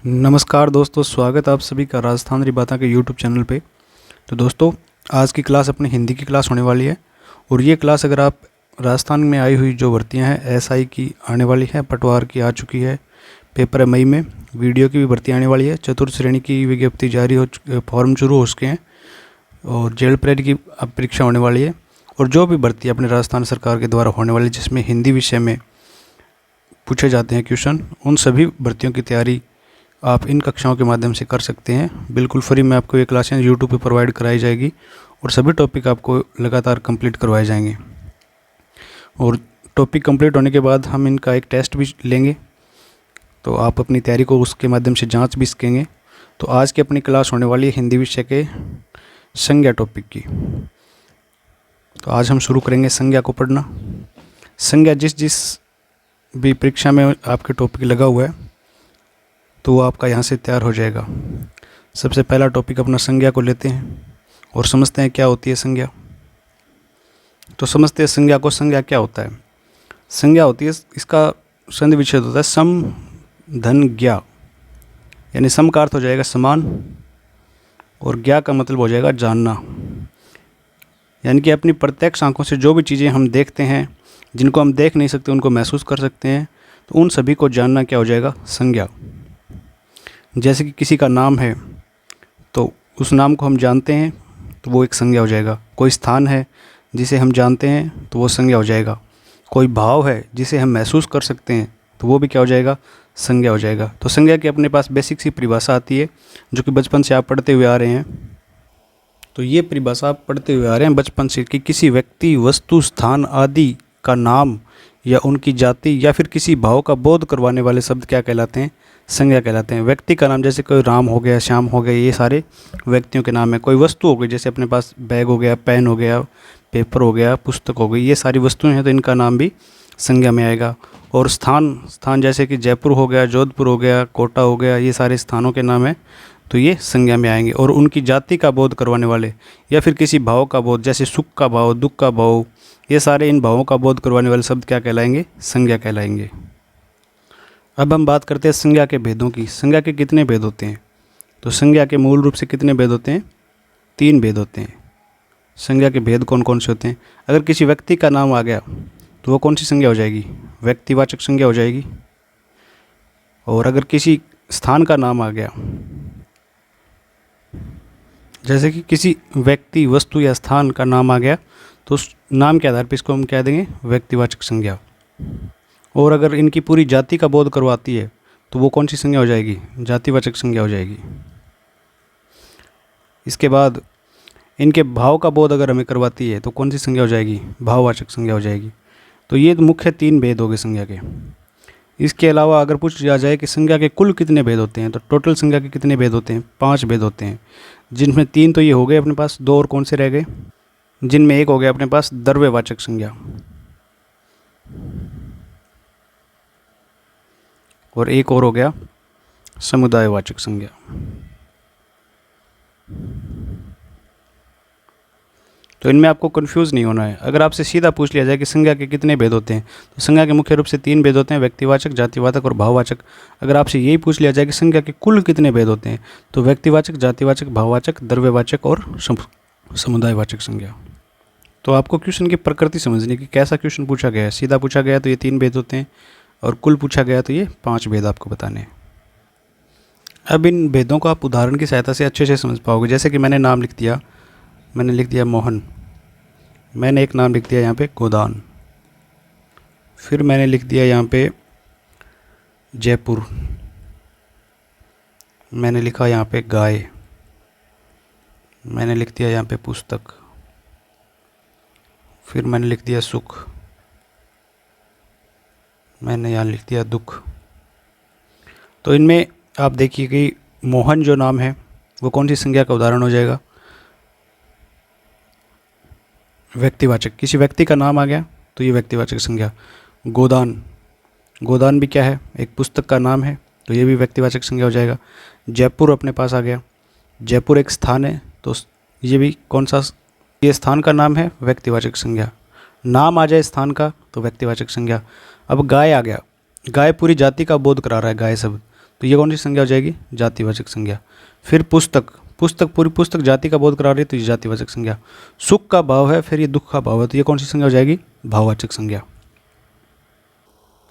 नमस्कार दोस्तों, स्वागत है आप सभी का राजस्थान री बातें के यूट्यूब चैनल पे। तो दोस्तों, आज की क्लास अपनी हिंदी की क्लास होने वाली है। और ये क्लास अगर आप राजस्थान में आई हुई जो भर्तियां हैं एसआई की आने वाली है, पटवार की आ चुकी है, पेपर है मई में, वीडियो की भी भर्ती आने वाली है, चतुर्थ श्रेणी की विज्ञप्ति जारी हो, फॉर्म शुरू हो चुके हैं और जेल प्रेड की अब परीक्षा होने वाली है। और जो भी भर्ती अपने राजस्थान सरकार के द्वारा होने वाली जिसमें हिंदी विषय में पूछे जाते हैं क्वेश्चन, उन सभी भर्तियों की तैयारी आप इन कक्षाओं के माध्यम से कर सकते हैं। बिल्कुल फ्री में आपको ये क्लासें यूट्यूब पे प्रोवाइड कराई जाएगी और सभी टॉपिक आपको लगातार कंप्लीट करवाए जाएंगे। और टॉपिक कंप्लीट होने के बाद हम इनका एक टेस्ट भी लेंगे, तो आप अपनी तैयारी को उसके माध्यम से जांच भी सकेंगे। तो आज की अपनी क्लास होने वाली है हिंदी विषय के संज्ञा टॉपिक की। तो आज हम शुरू करेंगे संज्ञा को पढ़ना। संज्ञा जिस भी परीक्षा में आपके टॉपिक लगा हुआ है तो वो आपका यहाँ से तैयार हो जाएगा। सबसे पहला टॉपिक अपना संज्ञा को लेते हैं और समझते हैं क्या होती है संज्ञा। तो समझते हैं संज्ञा को। संज्ञा क्या होता है? संज्ञा होती है, इसका संधि विच्छेद होता है सम धन ज्ञा, यानी सम का अर्थ हो जाएगा समान और ज्ञा का मतलब हो जाएगा जानना। यानी कि अपनी प्रत्यक्ष आंखों से जो भी चीज़ें हम देखते हैं, जिनको हम देख नहीं सकते उनको महसूस कर सकते हैं, तो उन सभी को जानना क्या हो जाएगा? संज्ञा। जैसे कि किसी का नाम है तो उस नाम को हम जानते हैं तो वो एक संज्ञा हो जाएगा। कोई स्थान है जिसे हम जानते हैं तो वो संज्ञा हो जाएगा। कोई भाव है जिसे हम महसूस कर सकते हैं तो वो भी क्या हो जाएगा? संज्ञा हो जाएगा। तो संज्ञा की अपने पास बेसिक सी परिभाषा आती है जो कि बचपन से आप पढ़ते हुए आ रहे हैं। तो ये परिभाषा आप पढ़ते हुए आ रहे हैं बचपन से कि किसी व्यक्ति, वस्तु, स्थान आदि का नाम या उनकी जाति या फिर किसी भाव का बोध करवाने वाले शब्द क्या कहलाते हैं? संज्ञा कहलाते हैं। व्यक्ति का नाम जैसे कोई राम हो गया, श्याम हो गए, ये सारे व्यक्तियों के नाम है। कोई वस्तु हो गई जैसे अपने पास बैग हो गया, पेन हो गया, पेपर हो गया, पुस्तक हो गई, ये सारी वस्तुएं हैं तो इनका नाम भी संज्ञा में आएगा। और स्थान जैसे कि जयपुर हो गया, जोधपुर हो गया, कोटा हो गया, ये सारे स्थानों के नाम हैं तो ये संज्ञा में आएंगे। और उनकी जाति का बोध करवाने वाले या फिर किसी भाव का बोध, जैसे सुख का भाव, दुख का भाव, ये सारे इन भावों का बोध करवाने वाले शब्द क्या कहलाएंगे? संज्ञा कहलाएंगे। अब हम बात करते हैं संज्ञा के भेदों की। संज्ञा के कितने भेद होते हैं? तो संज्ञा के मूल रूप से कितने भेद होते हैं? 3 भेद होते हैं। संज्ञा के भेद कौन कौन से होते हैं? अगर किसी व्यक्ति का नाम आ गया तो वो कौन सी संज्ञा हो जाएगी? व्यक्तिवाचक संज्ञा हो जाएगी। और अगर किसी स्थान का नाम आ गया, जैसे कि किसी व्यक्ति, वस्तु या स्थान का नाम आ गया, तो उस नाम के आधार पर इसको हम कह देंगे व्यक्तिवाचक संज्ञा। और अगर इनकी पूरी जाति का बोध करवाती है तो वो कौन सी संज्ञा हो जाएगी? जातिवाचक संज्ञा हो जाएगी। इसके बाद इनके भाव का बोध अगर हमें करवाती है तो कौन सी संज्ञा हो जाएगी? भाववाचक संज्ञा हो जाएगी। तो ये मुख्य 3 भेद हो गए संज्ञा के। इसके अलावा अगर पूछ लिया जाए कि संज्ञा के कुल कितने भेद होते हैं, तो टोटल संज्ञा के कितने भेद होते हैं? 5 भेद होते हैं, जिनमें 3 तो ये हो गए अपने पास, 2 और कौन से रह गए? जिनमें एक हो गया अपने पास द्रव्यवाचक संज्ञा और एक और हो गया समुदायवाचक संज्ञा। तो इनमें आपको कंफ्यूज नहीं होना है। अगर आपसे सीधा पूछ लिया जाए कि संज्ञा के कितने भेद होते हैं, तो संज्ञा के मुख्य रूप से 3 भेद होते हैं, व्यक्तिवाचक, जातिवाचक और भाववाचक। अगर आपसे यही पूछ लिया जाए कि संज्ञा के कुल कितने भेद होते हैं, तो व्यक्तिवाचक, जातिवाचक, भाववाचक, द्रव्यवाचक और समुदायवाचक संज्ञा। तो आपको क्वेश्चन की प्रकृति समझनी कि कैसा क्वेश्चन पूछा गया है। सीधा पूछा गया तो ये 3 भेद होते हैं और कुल पूछा गया तो ये 5 भेद आपको बताने हैं। अब इन भेदों को आप उदाहरण की सहायता से अच्छे से समझ पाओगे। जैसे कि मैंने नाम लिख दिया, मैंने लिख दिया मोहन, मैंने एक नाम लिख दिया यहाँ पे गोदान, फिर मैंने लिख दिया यहाँ पे जयपुर, मैंने लिखा यहाँ पे गाय, मैंने लिख दिया यहाँ पे पुस्तक, फिर मैंने लिख दिया सुख, मैंने यहाँ लिख दिया दुख। तो इनमें आप देखिए कि मोहन जो नाम है वो कौन सी संज्ञा का उदाहरण हो जाएगा? व्यक्तिवाचक। किसी व्यक्ति का नाम आ गया तो ये व्यक्तिवाचक संज्ञा। गोदान भी क्या है? एक पुस्तक का नाम है तो ये भी व्यक्तिवाचक संज्ञा हो जाएगा। जयपुर अपने पास आ गया, जयपुर एक स्थान है तो ये भी कौन सा? ये स्थान का नाम है, व्यक्तिवाचक संज्ञा। नाम आ जाए स्थान का तो व्यक्तिवाचक संज्ञा। अब गाय आ गया, गाय पूरी जाति का बोध करा रहा है गाय शब्द, तो ये कौन सी संज्ञा हो जाएगी? जातिवाचक संज्ञा। फिर पुस्तक, पुस्तक पूरी पुस्तक जाति का बोध करा रही है तो ये जातिवाचक संज्ञा। सुख का भाव है, फिर ये दुख का भाव है, तो ये कौन सी संज्ञा हो जाएगी? भाववाचक संज्ञा।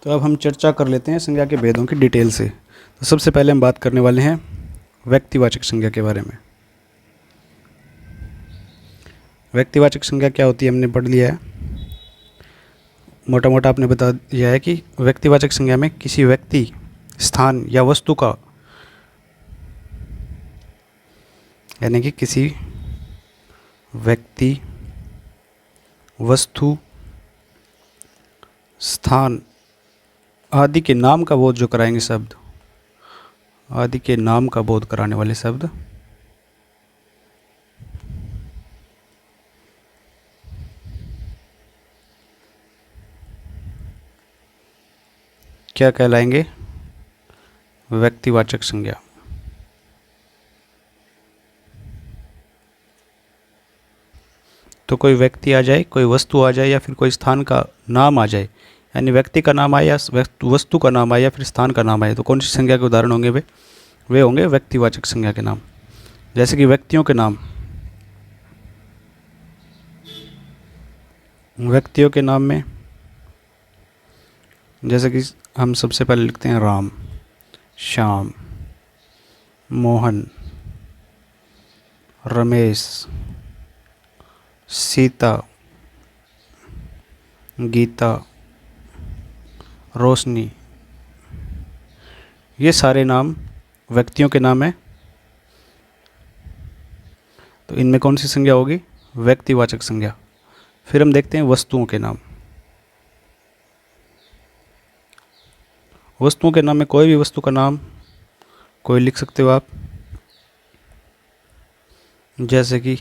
तो अब हम चर्चा कर लेते हैं संज्ञा के भेदों की डिटेल से। तो सबसे पहले हम बात करने वाले हैं व्यक्तिवाचक संज्ञा के बारे में। व्यक्तिवाचक संज्ञा क्या होती है हमने पढ़ लिया है, मोटा मोटा आपने बता दिया है कि व्यक्तिवाचक संज्ञा में किसी व्यक्ति, स्थान या वस्तु का, यानी कि किसी व्यक्ति, वस्तु, स्थान आदि के नाम का बोध जो कराएंगे शब्द, आदि के नाम का बोध कराने वाले शब्द क्या कहलाएंगे? व्यक्तिवाचक संज्ञा। तो कोई व्यक्ति आ जाए, कोई वस्तु आ जाए, या फिर कोई स्थान का नाम आ जाए, यानी व्यक्ति का नाम आए या वस्तु का नाम आए या फिर स्थान का नाम आए, तो कौन सी संज्ञा के उदाहरण होंगे वे होंगे व्यक्तिवाचक संज्ञा के नाम। जैसे कि व्यक्तियों के नाम, व्यक्तियों के नाम में जैसे कि हम सबसे पहले लिखते हैं राम, श्याम, मोहन, रमेश, सीता, गीता, रोशनी, ये सारे नाम व्यक्तियों के नाम हैं। तो इनमें कौन सी संज्ञा होगी? व्यक्तिवाचक संज्ञा। फिर हम देखते हैं वस्तुओं के नाम। वस्तुओं के नाम में कोई भी वस्तु का नाम कोई लिख सकते हो आप, जैसे कि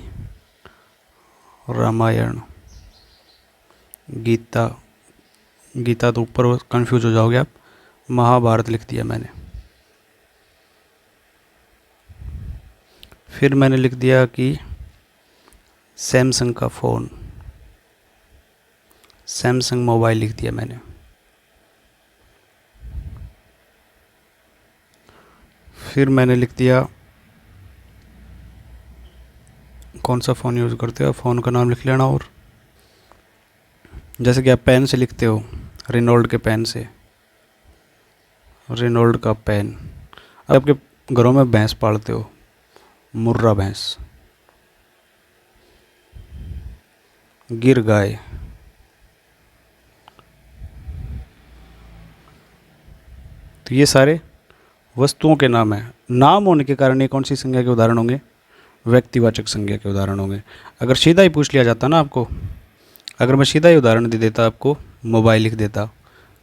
रामायण, गीता, गीता तो ऊपर कंफ्यूज हो जाओगे आप, महाभारत लिख दिया मैंने। फिर मैंने लिख दिया कि सैमसंग का फ़ोन, सैमसंग मोबाइल लिख दिया मैंने। फिर मैंने लिख दिया, कौन सा फ़ोन यूज़ करते हो, फ़ोन का नाम लिख लेना। और जैसे कि आप पेन से लिखते हो, रेनॉल्ड के पेन से, रेनॉल्ड का पेन। आपके घरों में भैंस पालते हो, मुर्रा भैंस, गिर गाय। तो ये सारे वस्तुओं के नाम हैं। नाम होने के कारण ये कौन सी संज्ञा के उदाहरण होंगे? व्यक्तिवाचक संज्ञा के उदाहरण होंगे। अगर सीधा ही पूछ लिया जाता ना आपको, अगर मैं सीधा ही उदाहरण दे देता आपको, मोबाइल लिख देता,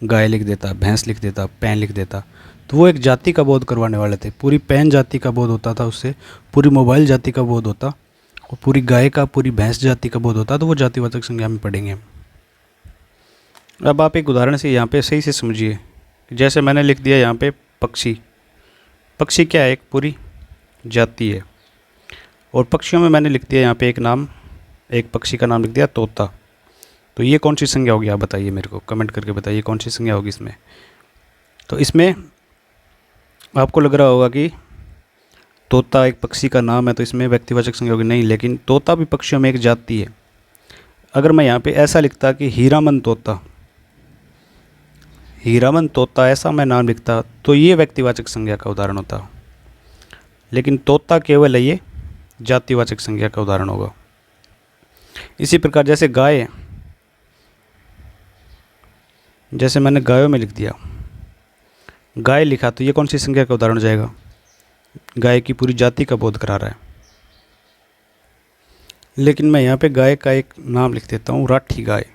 गाय लिख देता, भैंस लिख देता, पेन लिख देता, तो वो एक जाति का बोध करवाने वाले थे। पूरी पेन जाति का बोध होता था उससे, पूरी मोबाइल जाति का बोध होता, और पूरी गाय का, पूरी भैंस जाति का बोध होता, तो वो जातिवाचक संज्ञा में पढ़ेंगे। अब आप एक उदाहरण से यहाँ पे सही से समझिए। जैसे मैंने लिख दिया यहाँ पे पक्षी। पक्षी क्या है? एक पूरी जाति है। और पक्षियों में मैंने लिख दिया यहाँ पे एक नाम, एक पक्षी का नाम लिख दिया तोता। तो ये कौन सी संज्ञा होगी? आप बताइए मेरे को, कमेंट करके बताइए कौन सी संज्ञा होगी इसमें। तो इसमें आपको लग रहा होगा कि तोता एक पक्षी का नाम है तो इसमें व्यक्तिवाचक संज्ञा होगी। नहीं, लेकिन तोता भी पक्षियों में एक जाति है। अगर मैं यहाँ पे ऐसा लिखता कि हीरामन तोता, हीरामन तोता, ऐसा मैं नाम लिखता, तो ये व्यक्तिवाचक संज्ञा का उदाहरण होता। लेकिन तोता केवल है, ये जातिवाचक संज्ञा का उदाहरण होगा। इसी प्रकार जैसे गाय, जैसे मैंने गायों में लिख दिया, गाय लिखा, तो ये कौन सी संज्ञा का उदाहरण हो जाएगा? गाय की पूरी जाति का बोध करा रहा है। लेकिन मैं यहाँ पे गाय का एक नाम लिख देता हूँ, राठी गाय।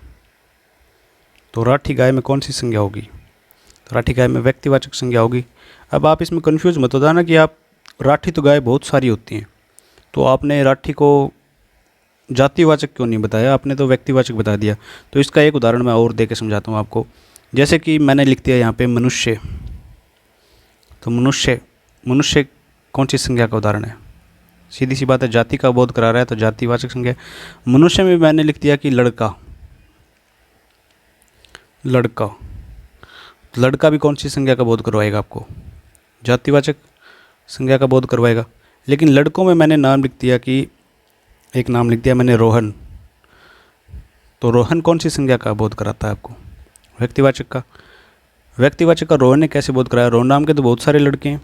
तो राठी गाय में कौन सी संज्ञा होगी? तो राठी गाय में व्यक्तिवाचक संज्ञा होगी। अब आप इसमें कंफ्यूज मत हो जाना कि आप, राठी तो गाय बहुत सारी होती हैं, तो आपने राठी को जातिवाचक क्यों नहीं बताया, आपने तो व्यक्तिवाचक बता दिया। तो इसका एक उदाहरण मैं और दे के समझाता हूँ आपको। जैसे कि मैंने लिख दिया यहाँ पे मनुष्य। तो मनुष्य, मनुष्य कौन सी संज्ञा का उदाहरण है? सीधी सी बात है, जाति का बोध करा रहा है, तो जातिवाचक संज्ञा। मनुष्य में मैंने लिख दिया कि लड़का, लड़का, लड़का भी कौन सी संज्ञा का बोध करवाएगा आपको? जातिवाचक संज्ञा का बोध करवाएगा। लेकिन लड़कों में मैंने नाम लिख दिया कि एक नाम लिख दिया मैंने रोहन, तो रोहन कौन सी संज्ञा का बोध कराता है आपको? व्यक्तिवाचक का। व्यक्तिवाचक का रोहन ने कैसे बोध कराया? रोहन नाम के तो बहुत सारे लड़के हैं,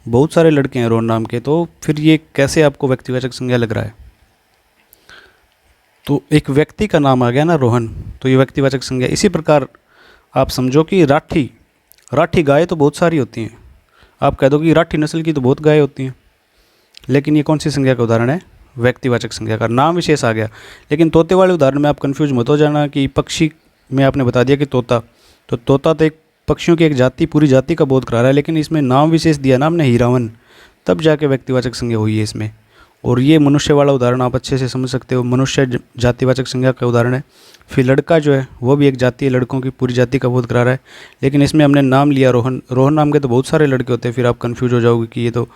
बहुत सारे लड़के हैं रोहन नाम के, तो फिर ये कैसे आपको व्यक्तिवाचक संज्ञा लग रहा है? तो एक व्यक्ति का नाम आ गया ना रोहन, तो ये व्यक्तिवाचक संज्ञा। इसी प्रकार आप समझो कि राठी, राठी गाय तो बहुत सारी होती हैं, आप कह दो कि राठी नस्ल की तो बहुत गाय होती हैं, लेकिन ये कौन सी संज्ञा का उदाहरण है? व्यक्तिवाचक संज्ञा का। नाम विशेष आ गया। लेकिन तोते वाले उदाहरण में आप कंफ्यूज मत हो जाना कि पक्षी में आपने बता दिया कि तोता, तो तोता तो एक पक्षियों की एक जाति, पूरी जाति का बोध करा रहा है, लेकिन इसमें नाम विशेष दिया ना हमने हीरावन, तब जाके व्यक्तिवाचक संज्ञा हुई है इसमें। और ये मनुष्य वाला उदाहरण आप अच्छे से समझ सकते हो, मनुष्य जातिवाचक संज्ञा का उदाहरण है। फिर लड़का जो है वो भी एक जाति है, लड़कों की पूरी जाति का बोध करा रहा है, लेकिन इसमें हमने नाम लिया रोहन। रोहन नाम के तो बहुत सारे लड़के होते हैं, फिर आप कन्फ्यूज हो जाओगे कि ये तो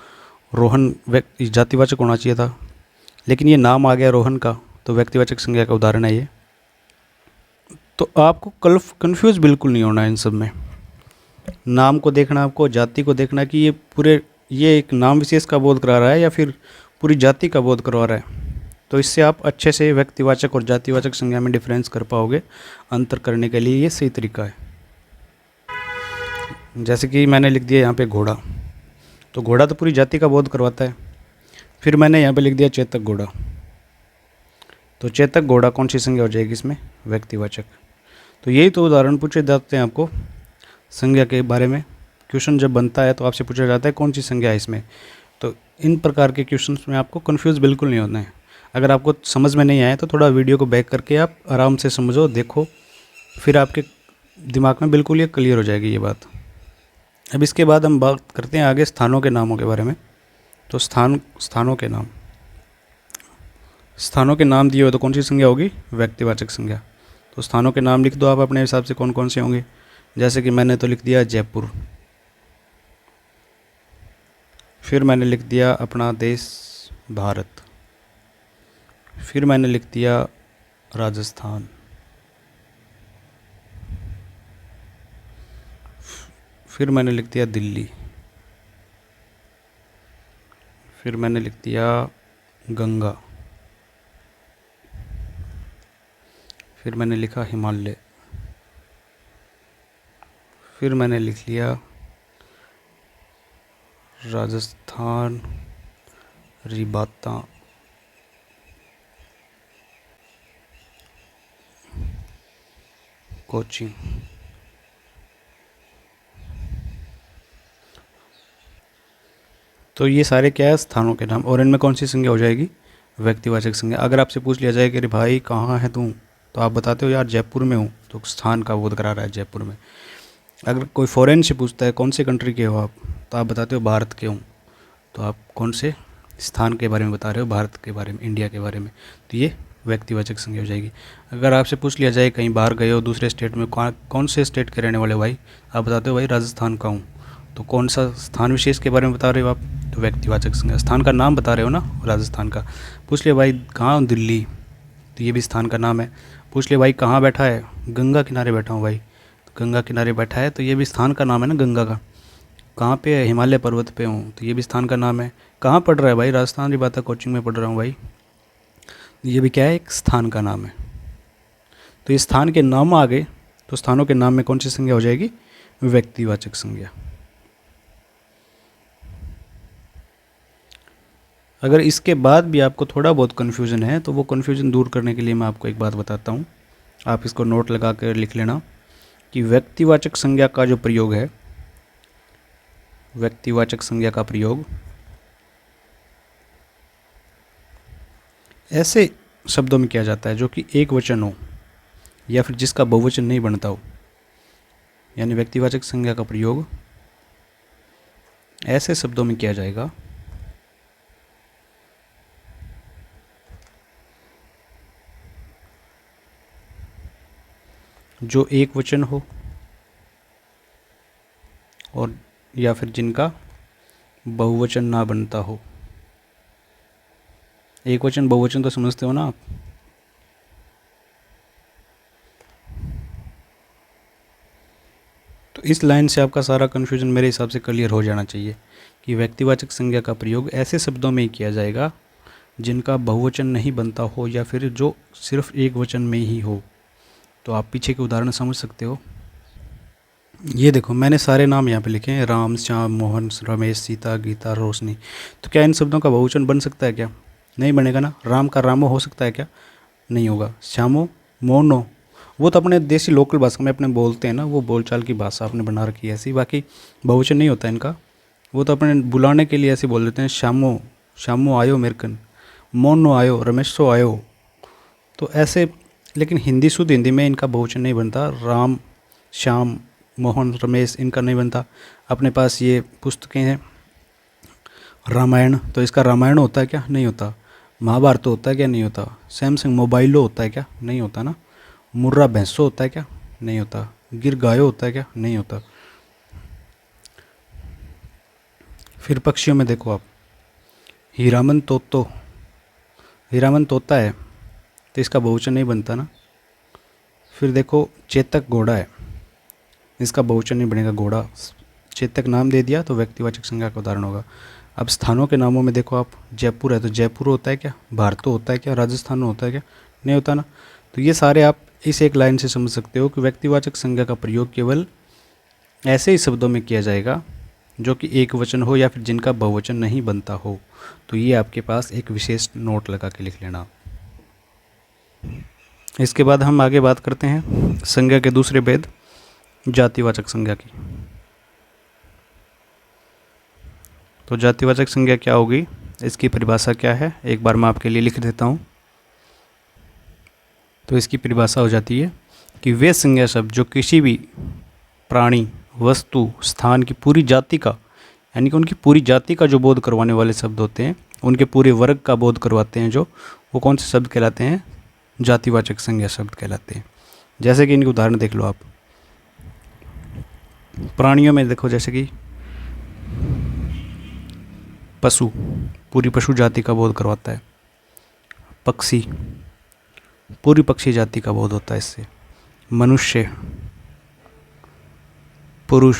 रोहन जातिवाचक होना चाहिए था, लेकिन ये नाम आ गया रोहन का, तो व्यक्तिवाचक संज्ञा का उदाहरण है ये। तो आपको कन्फ्यूज बिल्कुल नहीं होना है इन सब में। नाम को देखना, आपको जाति को देखना कि ये एक नाम विशेष का बोध करा रहा है या फिर पूरी जाति का बोध करवा रहा है। तो इससे आप अच्छे से व्यक्तिवाचक और जातिवाचक संज्ञा में डिफरेंस कर पाओगे। अंतर करने के लिए ये सही तरीका है। जैसे कि मैंने लिख दिया यहाँ पे घोड़ा, तो घोड़ा तो पूरी जाति का बोध करवाता है। फिर मैंने यहाँ पे लिख दिया चेतक घोड़ा, तो चेतक घोड़ा कौन सी संज्ञा हो जाएगी इसमें? व्यक्तिवाचक। तो यही तो उदाहरण पूछे जाते हैं आपको संज्ञा के बारे में। क्वेश्चन जब बनता है तो आपसे पूछा जाता है कौन सी संज्ञा है इसमें। तो इन प्रकार के क्वेश्चंस में आपको कंफ्यूज बिल्कुल नहीं होना है। अगर आपको समझ में नहीं आए तो थोड़ा वीडियो को बैक करके आप आराम से समझो, देखो, फिर आपके दिमाग में बिल्कुल ये क्लियर हो जाएगी ये बात। अब इसके बाद हम बात करते हैं आगे स्थानों के नामों के बारे में। तो स्थानों के नाम दिए हो तो कौन सी संज्ञा होगी? व्यक्तिवाचक संज्ञा। तो स्थानों के नाम लिख दो आप अपने हिसाब से कौन कौन से होंगे। जैसे कि मैंने तो लिख दिया जयपुर, फिर मैंने लिख दिया अपना देश भारत, फिर मैंने लिख दिया राजस्थान, फिर मैंने लिख दिया दिल्ली, फिर मैंने लिख दिया गंगा, फिर मैंने लिखा हिमालय, फिर मैंने लिख लिया राजस्थान, रिबाता, कोचिंग। तो ये सारे क्या है? स्थानों के नाम। और इनमें कौन सी संज्ञा हो जाएगी? व्यक्तिवाचक संज्ञा। अगर आपसे पूछ लिया जाए कि अरे भाई कहाँ है तू, तो आप बताते हो यार जयपुर में हूँ, तो स्थान का बोध करा रहा है जयपुर में। अगर कोई फॉरेन से पूछता है कौन से कंट्री के हो आप, तो आप बताते हो भारत के हूँ, तो आप कौन से स्थान के बारे में बता रहे हो? भारत के बारे में, इंडिया के बारे में। तो ये व्यक्तिवाचक संज्ञा हो जाएगी। अगर आपसे पूछ लिया जाए कहीं बाहर गए हो दूसरे स्टेट में, कौन से स्टेट के रहने वाले हो भाई, आप बताते हो भाई राजस्थान का हूँ, तो कौन सा स्थान विशेष के बारे में बता रहे हो आप? तो व्यक्तिवाचक संज्ञा। स्थान का नाम बता रहे हो ना, राजस्थान का। पूछ लिया भाई कहाँ हूँ? दिल्ली, तो ये भी स्थान का नाम है। पूछ लिया भाई कहाँ बैठा है? गंगा किनारे बैठा हूँ भाई, तो गंगा किनारे बैठा है, तो ये भी स्थान का नाम है ना गंगा का। कहाँ पे है? हिमालय पर्वत पे हूँ, तो ये भी स्थान का नाम है। कहाँ पढ़ रहा है भाई? राजस्थान रिबाता कोचिंग में पढ़ रहा हूँ भाई, ये भी क्या है? एक स्थान का नाम है। तो ये स्थान के नाम आ गए, तो स्थानों के नाम में कौन सी संज्ञा हो जाएगी? व्यक्तिवाचक संज्ञा। अगर इसके बाद भी आपको थोड़ा बहुत कन्फ्यूज़न है, तो वो कन्फ्यूज़न दूर करने के लिए मैं आपको एक बात बताता हूँ, आप इसको नोट लगा कर लिख लेना कि व्यक्तिवाचक संज्ञा का जो प्रयोग है, व्यक्तिवाचक संज्ञा का प्रयोग ऐसे शब्दों में किया जाता है जो कि एक वचन हो या फिर जिसका बहुवचन नहीं बनता हो। यानी व्यक्तिवाचक संज्ञा का प्रयोग ऐसे शब्दों में किया जाएगा जो एक वचन हो और या फिर जिनका बहुवचन ना बनता हो। एक वचन बहुवचन तो समझते हो ना आप। तो तो इस लाइन से आपका सारा कन्फ्यूजन मेरे हिसाब से क्लियर हो जाना चाहिए कि व्यक्तिवाचक संज्ञा का प्रयोग ऐसे शब्दों में ही किया जाएगा जिनका बहुवचन नहीं बनता हो या फिर जो सिर्फ एक वचन में ही हो। तो आप पीछे के उदाहरण समझ सकते हो। ये देखो मैंने सारे नाम यहाँ पे लिखे हैं, राम, श्याम, मोहन, रमेश, सीता, गीता, रोशनी। तो क्या इन शब्दों का बहुवचन बन सकता है क्या? नहीं बनेगा ना। राम का रामो हो सकता है क्या? नहीं होगा। श्यामो, मोहनो, वो तो अपने देसी लोकल भाषा में अपने बोलते हैं ना, वो बोलचाल की भाषा आपने बना रखी है ऐसी, बाकी बहुवचन नहीं होता इनका। वो तो अपने बुलाने के लिए ऐसे बोल देते हैं, श्यामो, श्यामो आयो मेरकन, मोहनो आयो, रमेशो आयो। तो ऐसे, लेकिन हिंदी शुद्ध हिंदी में इनका बहुवचन नहीं बनता। राम, श्याम, मोहन, रमेश, इनका नहीं बनता। अपने पास ये पुस्तकें हैं रामायण, तो इसका रामायण होता है क्या? नहीं होता। महाभारत होता है क्या? नहीं होता। सैमसंग मोबाइलो होता है क्या? नहीं होता ना। मुर्रा भैंसो होता है क्या? नहीं होता। गिर गायो होता है क्या? नहीं होता। फिर पक्षियों में देखो आप, हीरामन तोतो, हीरामन तोता है तो इसका बहुवचन नहीं बनता ना। फिर देखो चेतक घोड़ा है, इसका बहुवचन नहीं बनेगा घोड़ा। चेतक नाम दे दिया तो व्यक्तिवाचक संज्ञा का उदाहरण होगा। अब स्थानों के नामों में देखो आप, जयपुर है तो जयपुर होता है क्या? भारतो होता है क्या? राजस्थान होता है क्या? नहीं होता ना। तो ये सारे आप इस एक लाइन से समझ सकते हो कि व्यक्तिवाचक संज्ञा का प्रयोग केवल ऐसे ही शब्दों में किया जाएगा जो कि एक वचन हो या फिर जिनका बहुवचन नहीं बनता हो। तो ये आपके पास एक विशेष नोट लगा के लिख लेना। इसके बाद हम आगे बात करते हैं संज्ञा के दूसरे भेद, जातिवाचक संज्ञा की। तो जातिवाचक संज्ञा क्या होगी, इसकी परिभाषा क्या है, एक बार मैं आपके लिए लिख देता हूँ। तो इसकी परिभाषा हो जाती है कि वे संज्ञा शब्द जो किसी भी प्राणी, वस्तु, स्थान की पूरी जाति का, यानी कि उनकी पूरी जाति का जो बोध करवाने वाले शब्द होते हैं, उनके पूरे वर्ग का बोध करवाते हैं जो, वो कौन से शब्द कहलाते हैं? जातिवाचक संज्ञा शब्द कहलाते हैं। जैसे कि इनके उदाहरण देख लो आप। प्राणियों में देखो, जैसे कि पशु, पूरी पशु जाति का बोध करवाता है। पक्षी, पूरी पक्षी जाति का बोध होता है इससे। मनुष्य, पुरुष,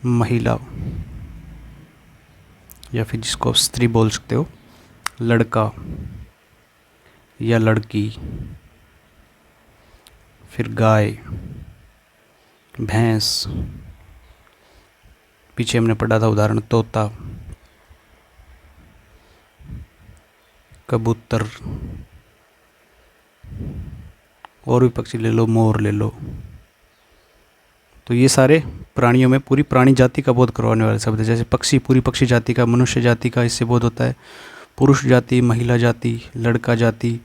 महिला, या फिर जिसको आप स्त्री बोल सकते हो, लड़का या लड़की, फिर गाय, भैंस, पीछे हमने पढ़ा था उदाहरण तोता, कबूतर, और भी पक्षी ले लो, मोर ले लो। तो ये सारे प्राणियों में पूरी प्राणी जाति का बोध करवाने वाले शब्द है। जैसे पक्षी, पूरी पक्षी जाति का, मनुष्य जाति का इससे बोध होता है। पुरुष जाति, महिला जाति, लड़का जाति,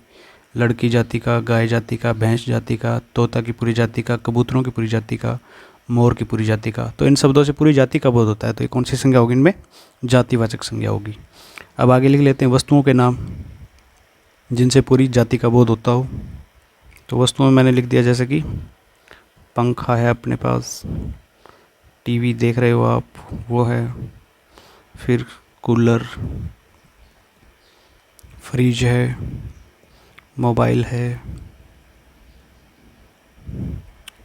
लड़की जाति का, गाय जाति का, भैंस जाति का, तोता की पूरी जाति का, कबूतरों की पूरी जाति का, मोर की पूरी जाति का। तो इन शब्दों से पूरी जाति का बोध होता है। तो ये कौन सी संज्ञा होगी? इनमें जातिवाचक संज्ञा होगी। अब आगे लिख लेते हैं वस्तुओं के नाम जिनसे पूरी जाति का बोध होता हो। तो वस्तुओं में मैंने लिख दिया, जैसे कि पंखा है अपने पास, टीवी देख रहे हो आप, वो है। फिर कूलर, फ्रिज है, मोबाइल है,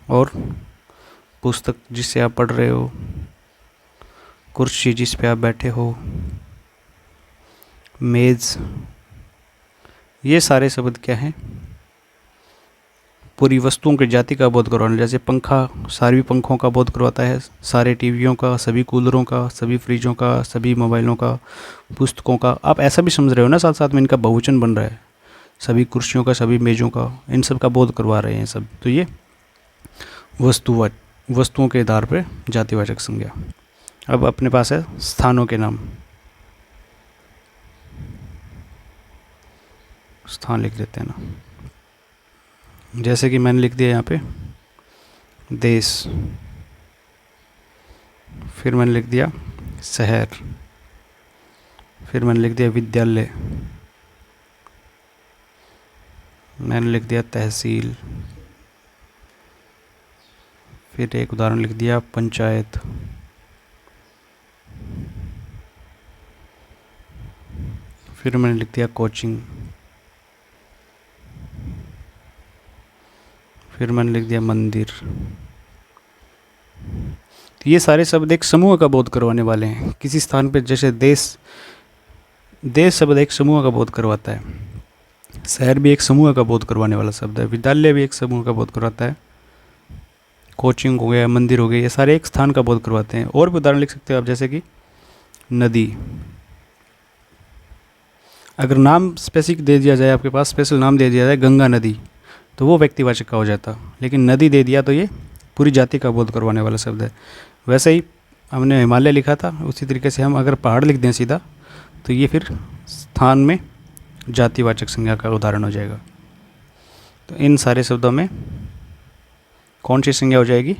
और पुस्तक जिससे आप पढ़ रहे हो, कुर्सी जिस पे आप बैठे हो, मेज़। ये सारे शब्द क्या हैं? पूरी वस्तुओं की जाति का बोध करवाना। जैसे पंखा सारी पंखों का बोध करवाता है, सारे टीवियों का, सभी कूलरों का, सभी फ्रिजों का, सभी मोबाइलों का, पुस्तकों का। आप ऐसा भी समझ रहे हो ना, साथ साथ में इनका बहुवचन बन रहा है, सभी कुर्सियों का, सभी मेज़ों का, इन सब का बोध करवा रहे हैं सब। तो ये वस्तुओं के आधार पर जातिवाचक संज्ञा। अब अपने पास है स्थानों के नाम। स्थान लिख देते हैं ना, जैसे कि मैंने लिख दिया यहाँ पे देश, फिर मैंने लिख दिया शहर, फिर मैंने लिख दिया विद्यालय, मैंने लिख दिया तहसील, फिर एक उदाहरण लिख दिया पंचायत, फिर मैंने लिख दिया कोचिंग, फिर मैंने लिख दिया मंदिर, तो ये सारे शब्द एक समूह का बोध करवाने वाले हैं। किसी स्थान पे जैसे देश, देश शब्द एक समूह का बोध करवाता है। शहर भी एक समूह का बोध करवाने वाला शब्द है। विद्यालय भी एक समूह का बोध करवाता है। कोचिंग हो गया, मंदिर हो गया, ये सारे एक स्थान का बोध करवाते हैं। और भी उदाहरण लिख सकते हो आप, जैसे कि नदी। अगर नाम स्पेसिफिक दे दिया जाए, आपके पास स्पेशल नाम दे दिया जाए गंगा नदी, तो वो व्यक्तिवाचक का हो जाता। लेकिन नदी दे दिया तो ये पूरी जाति का बोध करवाने वाला शब्द है। वैसे ही हमने हिमालय लिखा था, उसी तरीके से हम अगर पहाड़ लिख दें सीधा, तो ये फिर स्थान में जातिवाचक संज्ञा का उदाहरण हो जाएगा। तो इन सारे शब्दों में कौन सी संज्ञा हो जाएगी?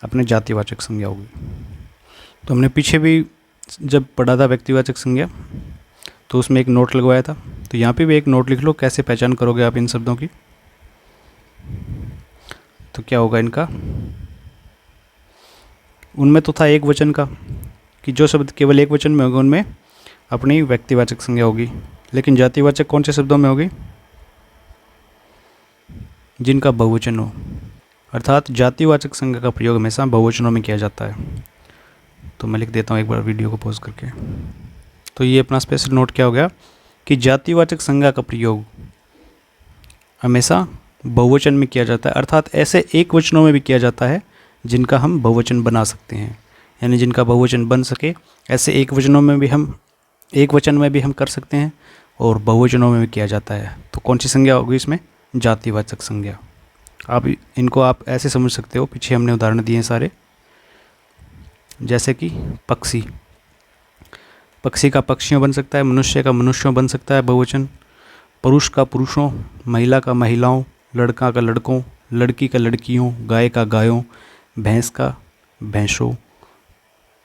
अपने जातिवाचक संज्ञा होगी। तो हमने पीछे भी जब पढ़ा था व्यक्तिवाचक संज्ञा, तो उसमें एक नोट लगवाया था। तो यहाँ पे भी एक नोट लिख लो, कैसे पहचान करोगे आप इन शब्दों की। तो क्या होगा इनका, उनमें तो था एक वचन का, कि जो शब्द केवल एक वचन में होगा उनमें अपनी व्यक्तिवाचक संज्ञा होगी। लेकिन जातिवाचक कौन से शब्दों में होगी? जिनका बहुवचन हो। अर्थात जातिवाचक संज्ञा का प्रयोग हमेशा बहुवचनों में किया जाता है। तो मैं लिख देता हूँ एक बार वीडियो को पॉज करके। तो ये अपना स्पेशल नोट क्या हो गया कि जातिवाचक संज्ञा का प्रयोग हमेशा बहुवचन में किया जाता है। अर्थात ऐसे एक वचनों में भी किया जाता है जिनका हम बहुवचन बना सकते हैं, यानी जिनका बहुवचन बन सके, ऐसे एक वचनों में भी हम, एक वचन में भी हम कर सकते हैं और बहुवचनों में भी किया जाता है। तो कौन सी संज्ञा होगी इसमें? जातिवाचक संज्ञा। आप इनको आप ऐसे समझ सकते हो, पीछे हमने उदाहरण दिए हैं सारे, जैसे कि पक्षी, पक्षी का पक्षियों बन सकता है, मनुष्य का मनुष्यों बन सकता है बहुवचन, पुरुष का पुरुषों, महिला का महिलाओं, लड़का का लड़कों, लड़की का लड़कियों, गाय का गायों, भैंस का भैंसों,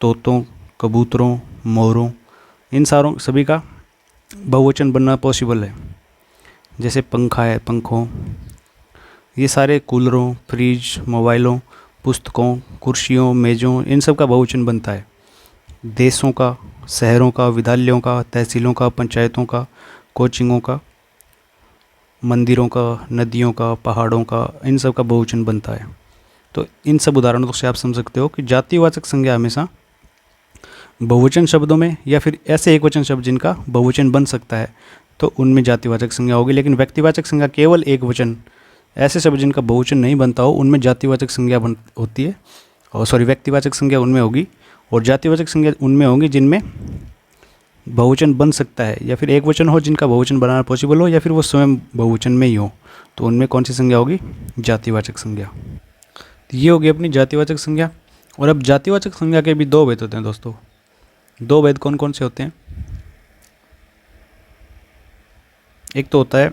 तोतों, कबूतरों, मोरों, इन सारों सभी का बहुवचन बनना पॉसिबल है। जैसे पंखा है, पंखों, ये सारे कूलरों, फ्रिज, मोबाइलों, पुस्तकों, कुर्सियों, मेज़ों, इन सब का बहुवचन बनता है। देशों का, शहरों का, विद्यालयों का, तहसीलों का, पंचायतों का, कोचिंगों का, मंदिरों का, नदियों का, पहाड़ों का, इन सब का बहुवचन बनता है। तो इन सब उदाहरणों से आप समझ सकते हो कि जातिवाचक संज्ञा हमेशा बहुवचन शब्दों में या फिर ऐसे एक वचन शब्द जिनका बहुवचन बन सकता है तो उनमें जातिवाचक संज्ञा होगी। लेकिन व्यक्तिवाचक संज्ञा केवल एक वचन, ऐसे शब्द जिनका बहुवचन नहीं बनता हो, उनमें जातिवाचक संज्ञा होती है, और व्यक्तिवाचक संज्ञा उनमें होगी, और जातिवाचक संज्ञा उनमें होगी जिनमें बहुवचन बन सकता है, या फिर एक वचन हो जिनका बहुवचन बनाना पॉसिबल हो, या फिर वो स्वयं बहुवचन में ही हो। तो उनमें कौन सी संज्ञा होगी? जातिवाचक संज्ञा। तो ये होगी अपनी जातिवाचक संज्ञा। और अब जातिवाचक संज्ञा के भी दो भेद होते हैं दोस्तों। दो भेद कौन कौन से होते हैं? एक तो होता है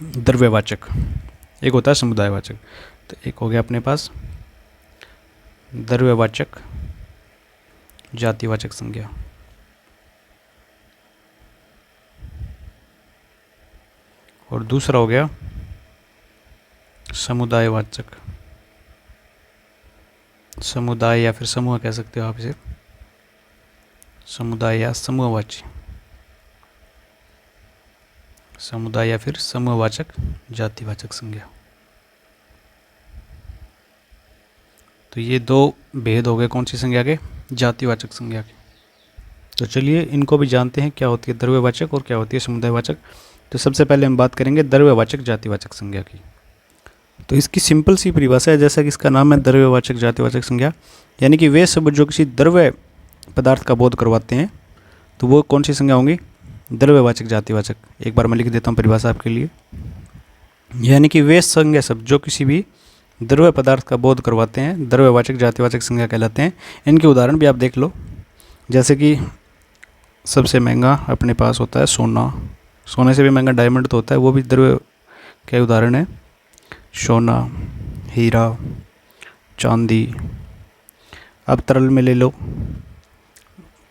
द्रव्यवाचक, एक होता है समुदायवाचक। तो एक हो गया अपने पास द्रव्यवाचक जातिवाचक संज्ञा, और दूसरा हो गया समुदायवाचक, समुदाय या फिर समूह कह सकते हो आप इसे, समुदाय या समूहवाची, समुदाय या फिर समूहवाचक जातिवाचक संज्ञा। तो ये दो भेद हो गए कौन सी संज्ञा के? जातिवाचक संज्ञा के। तो चलिए इनको भी जानते हैं, क्या होती है द्रव्यवाचक और क्या होती है समुदायवाचक। तो सबसे पहले हम बात करेंगे द्रव्यवाचक जातिवाचक संज्ञा की। तो इसकी सिंपल सी परिभाषा है, जैसा कि इसका नाम है द्रव्यवाचक जातिवाचक संज्ञा, यानी कि वे शब्द जो किसी द्रव्य पदार्थ का बोध करवाते हैं तो वो कौन सी संज्ञा होंगी? द्रव्यवाचक जातिवाचक। एक बार मैं लिख देता हूँ परिभाषा आपके लिए, यानी कि वे संज्ञा शब्द जो किसी भी द्रव्य पदार्थ का बोध करवाते हैं द्रव्यवाचक जातिवाचक संज्ञा कहलाते हैं। इनके उदाहरण भी आप देख लो, जैसे कि सबसे महंगा अपने पास होता है सोना, सोने से भी महंगा डायमंड तो होता है, वो भी द्रव्य के उदाहरण है। सोना, हीरा, चांदी। अब तरल में ले लो,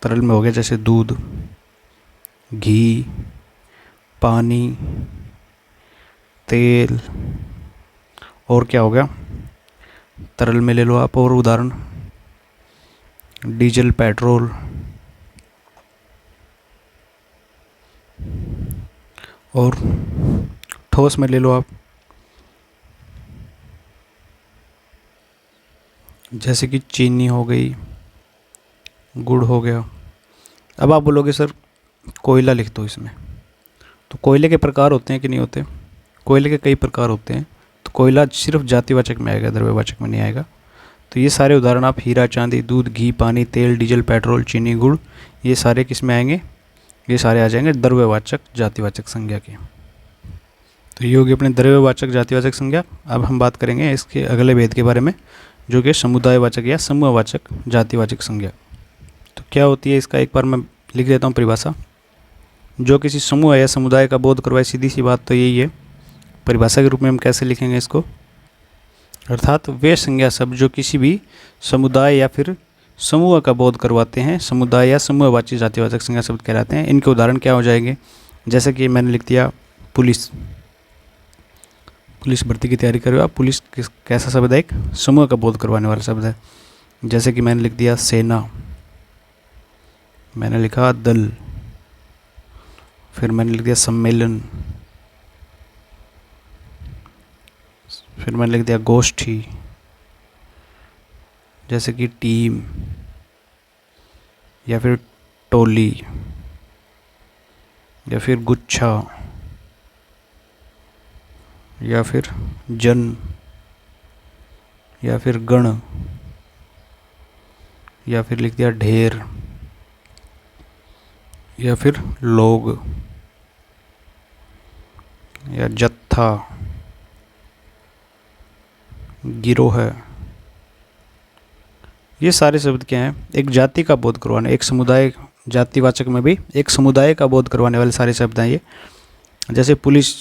तरल में हो गया जैसे दूध, घी, पानी, तेल, और क्या हो गया तरल में ले लो आप और उदाहरण, डीजल, पेट्रोल, और ठोस में ले लो आप जैसे कि चीनी हो गई, गुड़ हो गया। अब आप बोलोगे सर कोयला लिख दो इसमें, तो कोयले के प्रकार होते हैं कि नहीं होते? कोयले के कई प्रकार होते हैं, तो कोयला सिर्फ जातिवाचक में आएगा, द्रव्यवाचक में नहीं आएगा। तो ये सारे उदाहरण आप हीरा, चांदी, दूध, घी, पानी, तेल, डीजल, पेट्रोल, चीनी, गुड़, ये सारे किस में आएंगे? ये सारे आ जाएंगे द्रव्यवाचक जातिवाचक संज्ञा के। तो ये होगी अपने द्रव्यवाचक जातिवाचक संज्ञा। अब हम बात करेंगे इसके अगले भेद के बारे में, जो कि समुदायवाचक या समूहवाचक जातिवाचक संज्ञा। तो क्या होती है इसका एक बार मैं लिख देता हूँ परिभाषा। जो किसी समूह या समुदाय का बोध करवाए, सीधी सी बात तो यही है। परिभाषा के रूप में हम कैसे लिखेंगे इसको? अर्थात वे संज्ञा शब्द जो किसी भी समुदाय या फिर समूह का बोध करवाते हैं, समुदाय या समूहवाची जातिवाचक संज्ञा शब्द कहलाते हैं। इनके उदाहरण क्या हो जाएंगे? जैसे कि मैंने लिख दिया पुलिस। पुलिस भर्ती की तैयारी कर रहे हो आप, पुलिस कैसा शब्द है? एक समूह का बोध करवाने वाला शब्द है। जैसे कि मैंने लिख दिया सेना, मैंने लिखा दल, फिर मैंने लिख दिया सम्मेलन, फिर मैंने लिख दिया गोष्ठी, जैसे कि टीम या फिर टोली या फिर गुच्छा या फिर जन या फिर गण या फिर लिख दिया ढेर या फिर लोग या जत्था, गिरोह है। ये सारे शब्द क्या हैं? एक जाति का बोध करवाने, एक समुदाय, जातिवाचक में भी एक समुदाय का बोध करवाने वाले सारे शब्द हैं ये। जैसे पुलिस,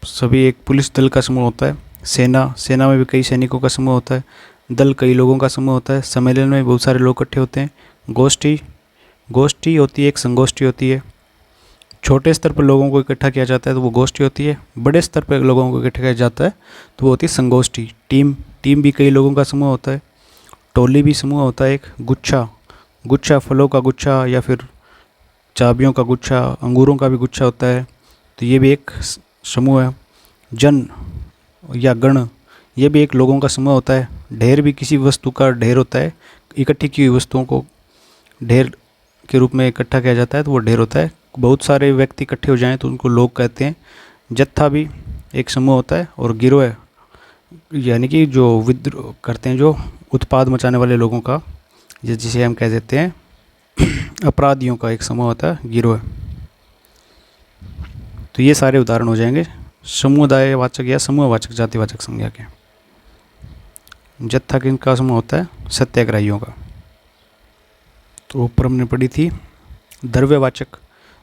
सभी एक पुलिस दल का समूह होता है। सेना, सेना में भी कई सैनिकों का समूह होता है। दल कई लोगों का समूह होता है। सम्मेलन में बहुत सारे लोग इकट्ठे होते हैं। गोष्ठी, गोष्ठी होती है, एक संगोष्ठी होती है। छोटे स्तर पर लोगों को इकट्ठा किया जाता है तो वो गोष्ठी होती है। बड़े स्तर पर लोगों को इकट्ठा किया जाता है तो वो होती है संगोष्ठी। टीम, टीम भी कई लोगों का समूह होता है। टोली भी समूह होता है एक। गुच्छा, गुच्छा फलों का गुच्छा या फिर चाबियों का गुच्छा, अंगूरों का भी गुच्छा होता है, तो ये भी एक समूह है। जन या गण, ये भी एक लोगों का समूह होता है। ढेर भी किसी वस्तु का ढेर होता है, इकट्ठी की हुई वस्तुओं को ढेर के रूप में इकट्ठा किया जाता है तो वो ढेर होता है। बहुत सारे व्यक्ति इकट्ठे हो जाएं तो उनको लोग कहते हैं। जत्था भी एक समूह होता है। और गिरोह यानी कि जो विद्रोह करते हैं, जो उत्पाद मचाने वाले लोगों का, जिसे हम कह देते हैं अपराधियों का एक समूह होता है गिरोह। तो ये सारे उदाहरण हो जाएंगे समुदायवाचक या समूहवाचक जातिवाचक संज्ञा के। जत्था किनका समूह होता है? सत्याग्रहियों का। तो ऊपर हमने पढ़ी थी द्रव्यवाचक।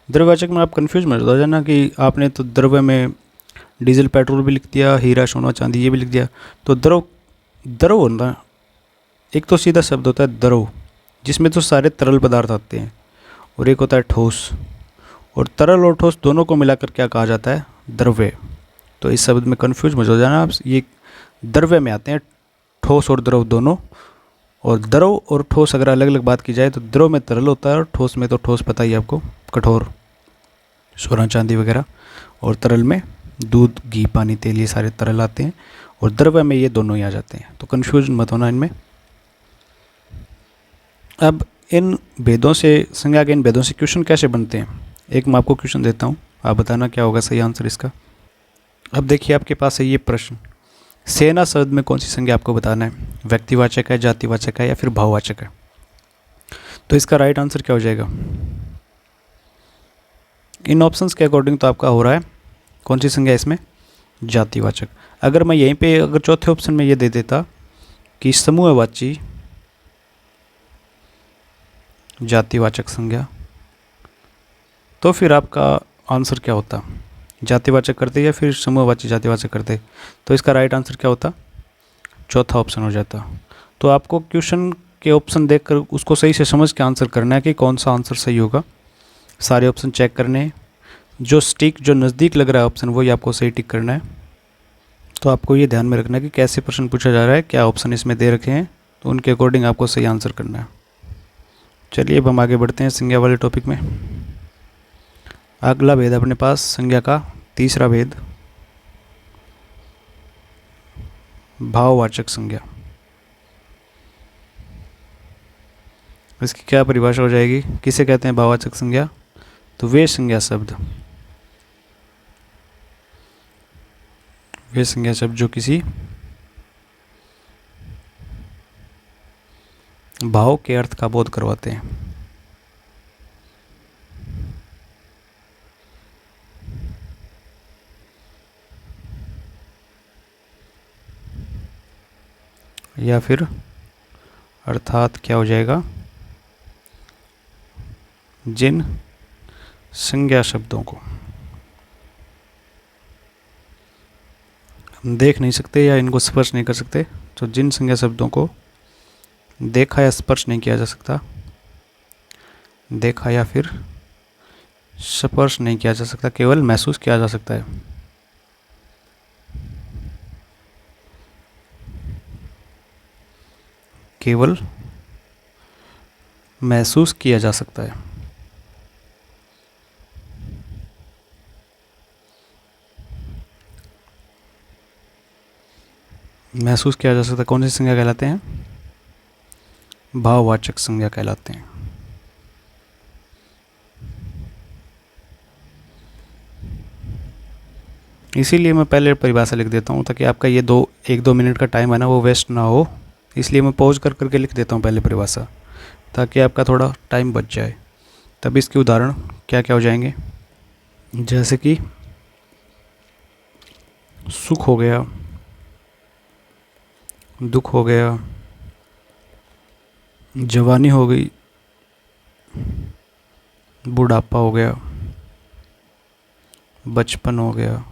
द्रव्यवाचक में आप कंफ्यूज मत हो जाना कि आपने तो द्रव्य में डीजल पेट्रोल भी लिख दिया, हीरा सोना चांदी ये भी लिख दिया। तो द्रव, द्रव होना एक तो सीधा शब्द होता है द्रव, जिसमें तो सारे तरल पदार्थ आते हैं, और एक होता है ठोस। और तरल और ठोस दोनों को मिलाकर क्या कहा जाता है? द्रव्य। तो इस शब्द में कंफ्यूज मत हो जाना आप, ये द्रव्य में आते हैं ठोस और द्रव दोनों। और द्रव और ठोस अगर अलग अलग बात की जाए तो द्रव में तरल होता है और ठोस में तो ठोस पता ही आपको, कठोर, सोना चांदी वगैरह। और तरल में दूध, घी, पानी, तेल, ये सारे तरल आते हैं। और द्रव्य में ये दोनों ही आ जाते हैं, तो कन्फ्यूज मत होना इनमें। अब इन भेदों से, संज्ञा के इन भेदों से क्वेश्चन कैसे बनते हैं? एक मैं आपको क्वेश्चन देता हूँ, आप बताना क्या होगा सही आंसर इसका। अब देखिए आपके पास है ये प्रश्न, सेना शब्द में कौन सी संज्ञा आपको बताना है? व्यक्तिवाचक है, जातिवाचक है या फिर भाववाचक है? तो इसका राइट आंसर क्या हो जाएगा? इन ऑप्शंस के अकॉर्डिंग तो आपका हो रहा है कौन सी संज्ञा इसमें? जातिवाचक। अगर मैं यहीं पे अगर चौथे ऑप्शन में ये दे देता कि समूहवाची जातिवाचक संज्ञा, तो फिर आपका आंसर क्या होता? जातिवाचक करते या फिर समूहवाची जातिवाचक करते? तो इसका राइट आंसर क्या होता? चौथा ऑप्शन हो जाता। तो आपको क्वेश्चन के ऑप्शन देखकर उसको सही से समझ के आंसर करना है कि कौन सा आंसर सही होगा। सारे ऑप्शन चेक करने हैं, जो जो नज़दीक लग रहा है ऑप्शन वही आपको सही टिक करना है। तो आपको ये ध्यान में रखना है कि कैसे प्रश्न पूछा जा रहा है, क्या ऑप्शन इसमें दे रखे हैं, तो उनके अकॉर्डिंग आपको सही आंसर करना है। चलिए अब हम आगे बढ़ते हैं संज्ञा वाले टॉपिक में। अगला भेद अपने पास संज्ञा का तीसरा भेद, भाववाचक संज्ञा। इसकी क्या परिभाषा हो जाएगी? किसे कहते हैं भाववाचक संज्ञा? तो वे संज्ञा शब्द, वे संज्ञा शब्द जो किसी भाव के अर्थ का बोध करवाते हैं। या फिर अर्थात क्या हो जाएगा? जिन संज्ञा शब्दों को हम देख नहीं सकते या इनको स्पर्श नहीं कर सकते, तो जिन संज्ञा शब्दों को देखा या स्पर्श नहीं किया जा सकता, देखा या फिर स्पर्श नहीं किया जा सकता, केवल महसूस किया जा सकता है। केवल महसूस किया जा सकता है। महसूस किया जा सकता है, कौन सी संज्ञा कहलाते हैं? भाववाचक संज्ञा कहलाते हैं। इसीलिए मैं पहले परिभाषा लिख देता हूँ ताकि आपका ये 1-2 मिनट का टाइम है ना वो वेस्ट ना हो, इसलिए मैं पॉज कर करके लिख देता हूँ पहले परिभाषा, ताकि आपका थोड़ा टाइम बच जाए। तब इसके उदाहरण क्या क्या हो जाएंगे, जैसे कि सुख हो गया, दुख हो गया, जवानी हो गई, बुढ़ापा हो गया, बचपन हो गया,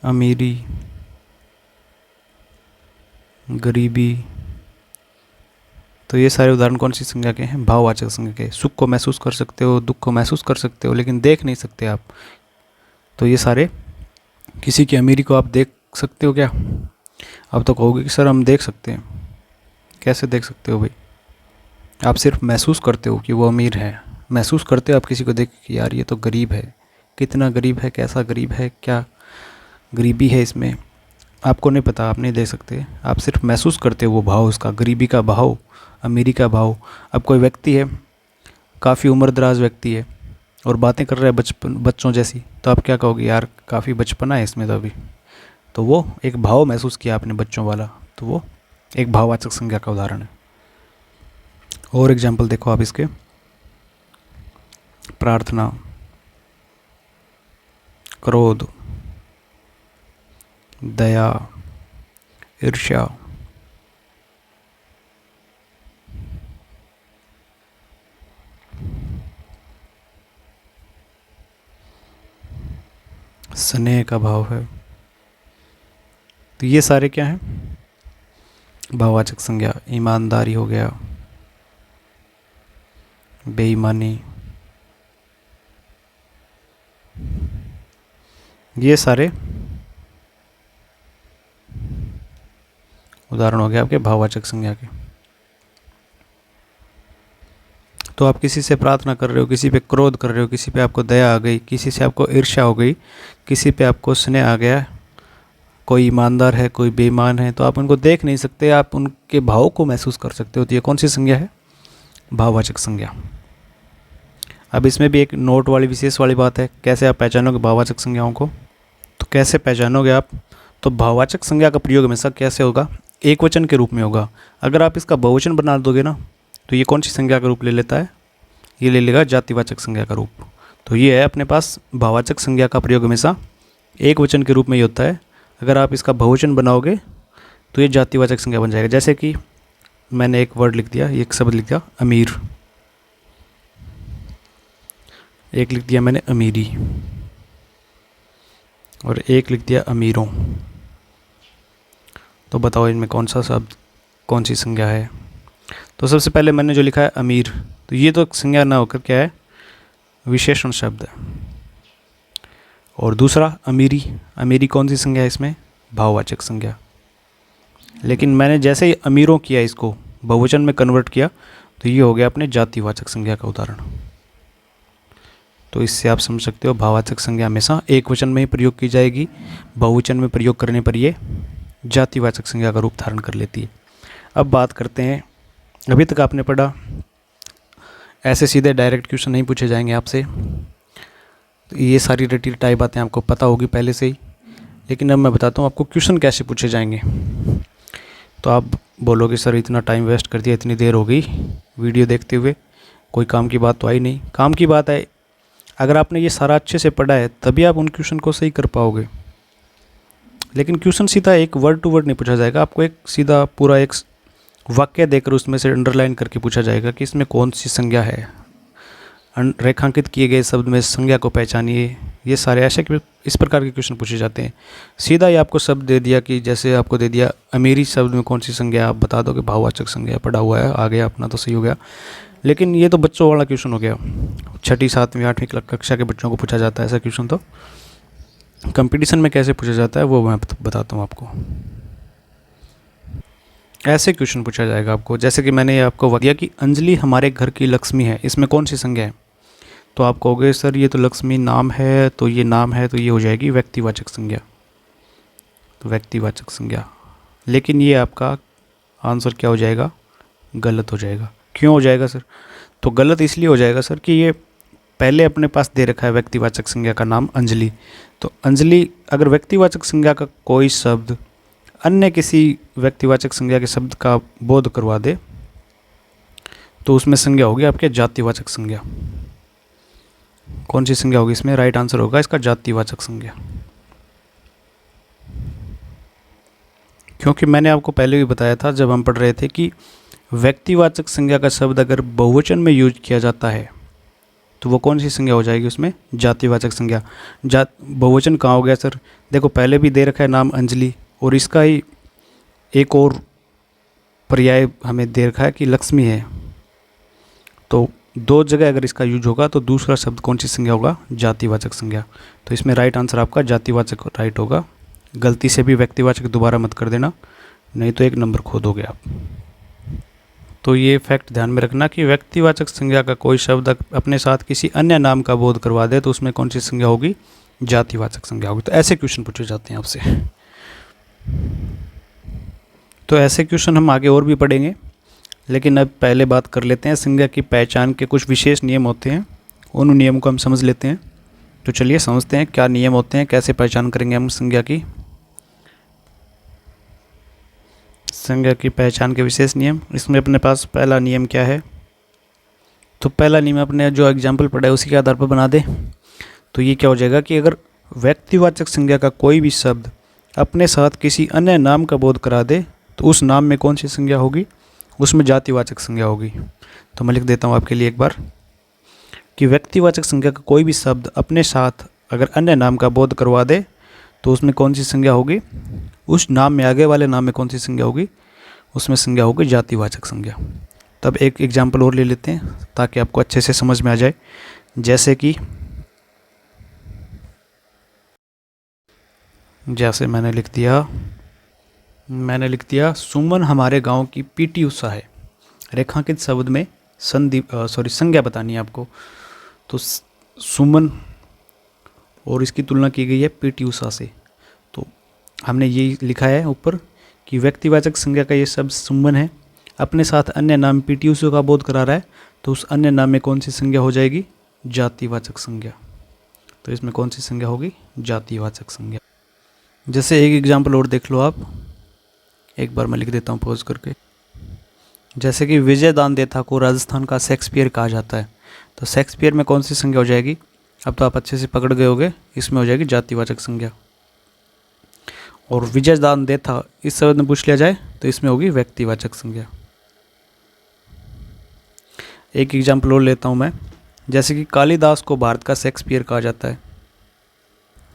अमीरी, गरीबी। तो ये सारे उदाहरण कौन सी संज्ञा के हैं? भाववाचक संज्ञा के। सुख को महसूस कर सकते हो, दुख को महसूस कर सकते हो, लेकिन देख नहीं सकते आप। तो ये सारे, किसी की अमीरी को आप देख सकते हो क्या? आप तो कहोगे कि सर हम देख सकते हैं। कैसे देख सकते हो भाई? आप सिर्फ महसूस करते हो कि वो अमीर है, महसूस करते हो आप किसी को देख कि यार ये तो गरीब है, कितना गरीब है, कैसा गरीब है, क्या गरीबी है इसमें, आपको नहीं पता, आप नहीं देख सकते, आप सिर्फ महसूस करते हो वो भाव, उसका गरीबी का भाव, अमीरी का भाव। अब कोई व्यक्ति है, काफ़ी उम्रदराज व्यक्ति है और बातें कर रहा है बच्चों जैसी, तो आप क्या कहोगे? यार काफ़ी बचपना है इसमें तो अभी। तो वो एक भाव महसूस किया आपने बच्चों वाला, तो वो एक भाववाचक संज्ञा का उदाहरण है। और एग्जाम्पल देखो आप इसके, प्रार्थना, क्रोध, दया, ईर्ष्या, स्नेह का भाव है। तो ये सारे क्या हैं? भाववाचक संज्ञा। ईमानदारी हो गया, बेईमानी, ये सारे उदाहरण हो गए आपके भाववाचक संज्ञा के। तो आप किसी से प्रार्थना कर रहे हो, किसी पे क्रोध कर रहे हो, किसी पे आपको दया आ गई, किसी से आपको ईर्ष्या हो गई, किसी पे आपको स्नेह आ गया, कोई ईमानदार है, कोई बेईमान है, तो आप उनको देख नहीं सकते, आप उनके भाव को महसूस कर सकते हो। तो ये कौन सी संज्ञा है? भाववाचक संज्ञा। अब इसमें भी एक नोट वाली विशेष वाली बात है, कैसे आप पहचानोगे भाववाचक संज्ञाओं को? तो कैसे पहचानोगे आप? तो भाववाचक संज्ञा का प्रयोग हमेशा कैसे होगा? एक वचन के रूप में होगा। अगर आप इसका बहुवचन बना दोगे ना, तो ये कौन सी संज्ञा का रूप ले लेता है? ये ले लेगा जातिवाचक संज्ञा का रूप। तो ये है अपने पास, भाववाचक संज्ञा का प्रयोग हमेशा एक वचन के रूप में ही होता है। अगर आप इसका बहुवचन बनाओगे तो ये जातिवाचक संज्ञा बन जाएगा। जैसे कि मैंने एक वर्ड लिख दिया, एक शब्द लिख दिया अमीर, एक लिख दिया मैंने अमीरी, और एक लिख दिया अमीरों। तो बताओ इनमें कौन सा शब्द, कौन सी संज्ञा है? तो सबसे पहले मैंने जो लिखा है अमीर, तो ये तो संज्ञा ना होकर क्या है? विशेषण शब्द है। और दूसरा अमीरी, अमीरी कौन सी संज्ञा है इसमें? भाववाचक संज्ञा। लेकिन मैंने जैसे ही अमीरों किया, इसको बहुवचन में कन्वर्ट किया, तो ये हो गया अपने जातिवाचक संज्ञा का उदाहरण। तो इससे आप समझ सकते हो भाववाचक संज्ञा हमेशा एक वचन में ही प्रयोग की जाएगी, बहुवचन में प्रयोग करने पर ये जातिवाचक संज्ञा का रूप धारण कर लेती है। अब बात करते हैं, अभी तक आपने पढ़ा, ऐसे सीधे डायरेक्ट क्वेश्चन नहीं पूछे जाएंगे आपसे, तो ये सारी रटी रटाई बातें आपको पता होगी पहले से ही। लेकिन अब मैं बताता हूँ आपको क्वेश्चन कैसे पूछे जाएंगे। तो आप बोलोगे सर इतना टाइम वेस्ट कर दिया, इतनी देर हो गई वीडियो देखते हुए, कोई काम की बात तो आई नहीं। काम की बात है, अगर आपने ये सारा अच्छे से पढ़ा है तभी आप उन क्वेश्चन को सही कर पाओगे। लेकिन क्वेश्चन सीधा एक वर्ड टू वर्ड नहीं पूछा जाएगा, आपको एक सीधा पूरा एक वाक्य देकर उसमें से अंडरलाइन करके पूछा जाएगा कि इसमें कौन सी संज्ञा है, रेखांकित किए गए शब्द में संज्ञा को पहचानिए। ये सारे ऐसे इस प्रकार के क्वेश्चन पूछे जाते हैं। सीधा ही आपको शब्द दे दिया कि जैसे आपको दे दिया अमीरी शब्द में कौन सी संज्ञा, आप बता दो कि भाववाचक संज्ञा, पढ़ा हुआ है, आ गया अपना तो सही हो गया। लेकिन ये तो बच्चों वाला क्वेश्चन हो गया, 6ठी 7वीं 8वीं कक्षा के बच्चों को पूछा जाता है ऐसा क्वेश्चन। तो कंपटीशन में कैसे पूछा जाता है वो मैं बताता हूँ आपको। ऐसे क्वेश्चन पूछा जाएगा आपको, जैसे कि मैंने आपको दिया कि अंजलि हमारे घर की लक्ष्मी है, इसमें कौन सी संज्ञा है। तो आप कहोगे सर ये तो लक्ष्मी नाम है, तो ये नाम है, तो ये हो जाएगी व्यक्तिवाचक संज्ञा, तो व्यक्तिवाचक संज्ञा। लेकिन ये आपका आंसर क्या हो जाएगा, गलत हो जाएगा। क्यों हो जाएगा सर? तो गलत इसलिए हो जाएगा सर कि ये पहले अपने पास दे रखा है व्यक्तिवाचक संज्ञा का नाम अंजलि। तो अंजलि अगर व्यक्तिवाचक संज्ञा का कोई शब्द अन्य किसी व्यक्तिवाचक संज्ञा के शब्द का बोध करवा दे तो उसमें संज्ञा होगी आपके जातिवाचक संज्ञा। कौन सी संज्ञा होगी इसमें? राइट आंसर होगा इसका जातिवाचक संज्ञा। क्योंकि मैंने आपको पहले भी बताया था जब हम पढ़ रहे थे कि व्यक्तिवाचक संज्ञा का शब्द अगर बहुवचन में यूज किया जाता है तो वो कौन सी संज्ञा हो जाएगी उसमें? जातिवाचक संज्ञा। बहुवचन कहाँ हो गया सर? देखो पहले भी दे रखा है नाम अंजलि और इसका ही एक और पर्याय हमें दे रखा है कि लक्ष्मी है। तो दो जगह अगर इसका यूज होगा तो दूसरा शब्द कौन सी संज्ञा होगा? जातिवाचक संज्ञा। तो इसमें राइट आंसर आपका जातिवाचक राइट होगा। गलती से भी व्यक्तिवाचक दोबारा मत कर देना, नहीं तो 1 नंबर खो दोगे आप। तो ये फैक्ट ध्यान में रखना कि व्यक्तिवाचक संज्ञा का कोई शब्द अपने साथ किसी अन्य नाम का बोध करवा दे तो उसमें कौन सी संज्ञा होगी? जातिवाचक संज्ञा होगी। तो ऐसे क्वेश्चन पूछे जाते हैं आपसे। तो ऐसे क्वेश्चन हम आगे और भी पढ़ेंगे, लेकिन अब पहले बात कर लेते हैं संज्ञा की पहचान के कुछ विशेष नियम होते हैं, उन नियमों को हम समझ लेते हैं। तो चलिए समझते हैं क्या नियम होते हैं, कैसे पहचान करेंगे हम संज्ञा की। संज्ञा की पहचान के विशेष नियम, इसमें अपने पास पहला नियम क्या है? तो पहला नियम अपने जो एग्जाम्पल पढ़ा है उसी के आधार पर बना दे। तो ये क्या हो जाएगा कि अगर व्यक्तिवाचक संज्ञा का कोई भी शब्द अपने साथ किसी अन्य नाम का बोध करा दे तो उस नाम में कौन सी संज्ञा होगी? उसमें जातिवाचक संज्ञा होगी। तो मैं लिख देता हूँ आपके लिए एक बार कि व्यक्तिवाचक संज्ञा का कोई भी शब्द अपने साथ अगर अन्य नाम का बोध करवा दे तो उसमें कौन सी संज्ञा होगी? उस नाम में आगे वाले नाम में कौन सी संज्ञा होगी? उसमें संज्ञा होगी जातिवाचक संज्ञा। तब एक एग्जाम्पल और ले लेते हैं ताकि आपको अच्छे से समझ में आ जाए। जैसे मैंने लिख दिया सुमन हमारे गांव की पीटी उषा है। रेखांकित शब्द में संज्ञा बतानी है आपको। तो सुमन और इसकी तुलना की गई है पीटी उषा से। तो हमने ये लिखा है ऊपर कि व्यक्तिवाचक संज्ञा का ये शब्द सुमन है, अपने साथ अन्य नाम पीटी उषा का बोध करा रहा है, तो उस अन्य नाम में कौन सी संज्ञा हो जाएगी? जातिवाचक संज्ञा। तो इसमें कौन सी संज्ञा होगी? जातिवाचक संज्ञा। जैसे एक एग्जाम्पल और देख लो आप, एक बार मैं लिख देता हूँ पॉज करके। जैसे कि विजय दानदेथा को राजस्थान का शेक्सपियर कहा जाता है, तो शेक्सपियर में कौन सी संज्ञा हो जाएगी? अब तो आप अच्छे से पकड़ गए होगे, इसमें हो जाएगी जातिवाचक संज्ञा। और विजय दानदेथा इस शब्द में पूछ लिया जाए तो इसमें होगी व्यक्तिवाचक संज्ञा। एक एग्जाम्पल और लेता हूँ मैं, जैसे कि कालिदास को भारत का शेक्सपियर कहा जाता है।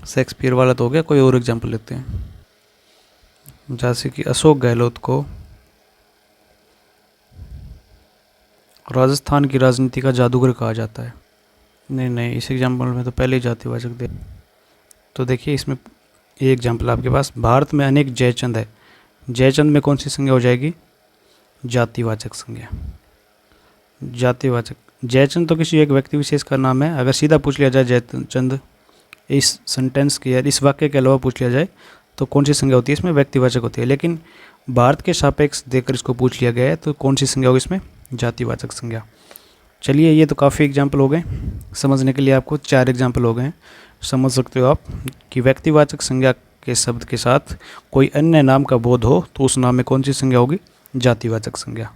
शेक्सपियर वाला तो हो गया, कोई और एग्जाम्पल लेते हैं। जैसे कि अशोक गहलोत को राजस्थान की राजनीति का जादूगर कहा जाता है। नहीं, इस एग्जाम्पल में तो पहले ही जातिवाचक दे। तो देखिए इसमें ये एग्जाम्पल आपके पास, भारत में अनेक जयचंद है। जयचंद में कौन सी संज्ञा हो जाएगी? जातिवाचक संज्ञा। जातिवाचक। जयचंद तो किसी एक व्यक्ति विशेष का नाम है। अगर सीधा पूछ लिया जाए जयचंद इस सेंटेंस के या इस वाक्य के अलावा पूछ लिया जाए तो कौन सी संज्ञा होती है इसमें? व्यक्तिवाचक होती है। लेकिन भारत के सापेक्ष देखकर इसको पूछ लिया गया है, तो कौन सी संज्ञा होगी इसमें? जातिवाचक संज्ञा। चलिए, ये तो काफ़ी एग्जाम्पल हो गए समझने के लिए, आपको 4 एग्जाम्पल हो गए हैं। समझ सकते हो आप कि व्यक्तिवाचक संज्ञा के शब्द के साथ कोई अन्य नाम का बोध हो तो उस नाम में कौन सी संज्ञा होगी? जातिवाचक संज्ञा।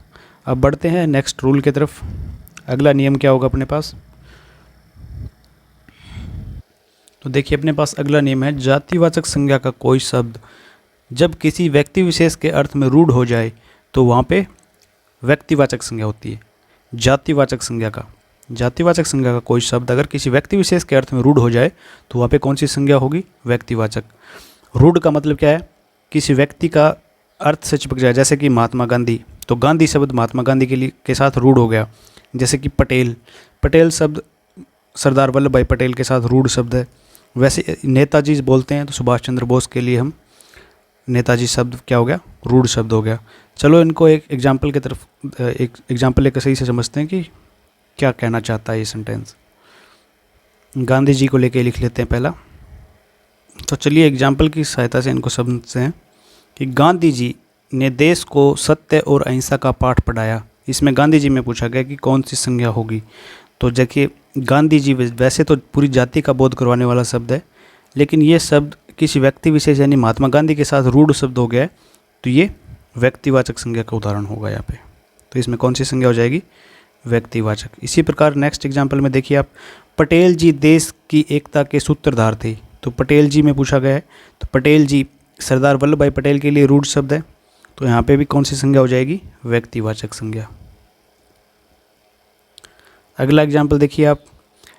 अब बढ़ते हैं नेक्स्ट रूल की तरफ। अगला नियम क्या होगा अपने पास? तो देखिए, अपने पास अगला नियम है, जातिवाचक संज्ञा का कोई शब्द जब किसी व्यक्ति विशेष के अर्थ में रूढ़ हो जाए तो वहाँ पे व्यक्तिवाचक संज्ञा होती है। जातिवाचक संज्ञा का कोई शब्द अगर किसी व्यक्ति विशेष के अर्थ में रूढ़ हो जाए तो वहाँ पे कौन सी संज्ञा होगी? व्यक्तिवाचक। रूढ़ का मतलब क्या है? किसी व्यक्ति का अर्थ से चिपक जाए, जैसे कि महात्मा गांधी, तो गांधी शब्द महात्मा गांधी के साथ रूढ़ हो गया। जैसे कि पटेल शब्द सरदार वल्लभ भाई पटेल के साथ रूढ़ शब्द है। वैसे नेताजी बोलते हैं तो सुभाष चंद्र बोस के लिए हम नेताजी शब्द क्या हो गया? रूढ़ शब्द हो गया। चलो, इनको एक एग्जाम्पल की तरफ एक एग्जाम्पल लेकर सही से समझते हैं कि क्या कहना चाहता है ये सेंटेंस। गांधी जी को लेके लिख लेते हैं पहला। तो चलिए, एग्जाम्पल की सहायता से इनको समझते हैं कि गांधी जी ने देश को सत्य और अहिंसा का पाठ पढ़ाया। इसमें गांधी जी में पूछा गया कि कौन सी संज्ञा होगी। तो देखिए, गांधी जी वैसे तो पूरी जाति का बोध करवाने वाला शब्द है, लेकिन ये शब्द किसी व्यक्ति विशेष यानी महात्मा गांधी के साथ रूढ़ शब्द हो गया है, तो ये व्यक्तिवाचक संज्ञा का उदाहरण होगा यहाँ पे। तो इसमें कौन सी संज्ञा हो जाएगी? व्यक्तिवाचक। इसी प्रकार नेक्स्ट एग्जाम्पल में देखिए आप, पटेल जी देश की एकता के सूत्रधार थे। तो पटेल जी में पूछा गया है, तो पटेल जी सरदार वल्लभ भाई पटेल के लिए रूढ़ शब्द है, तो यहाँ पे भी कौन सी संज्ञा हो जाएगी? व्यक्तिवाचक संज्ञा। अगला एग्जाम्पल देखिए आप,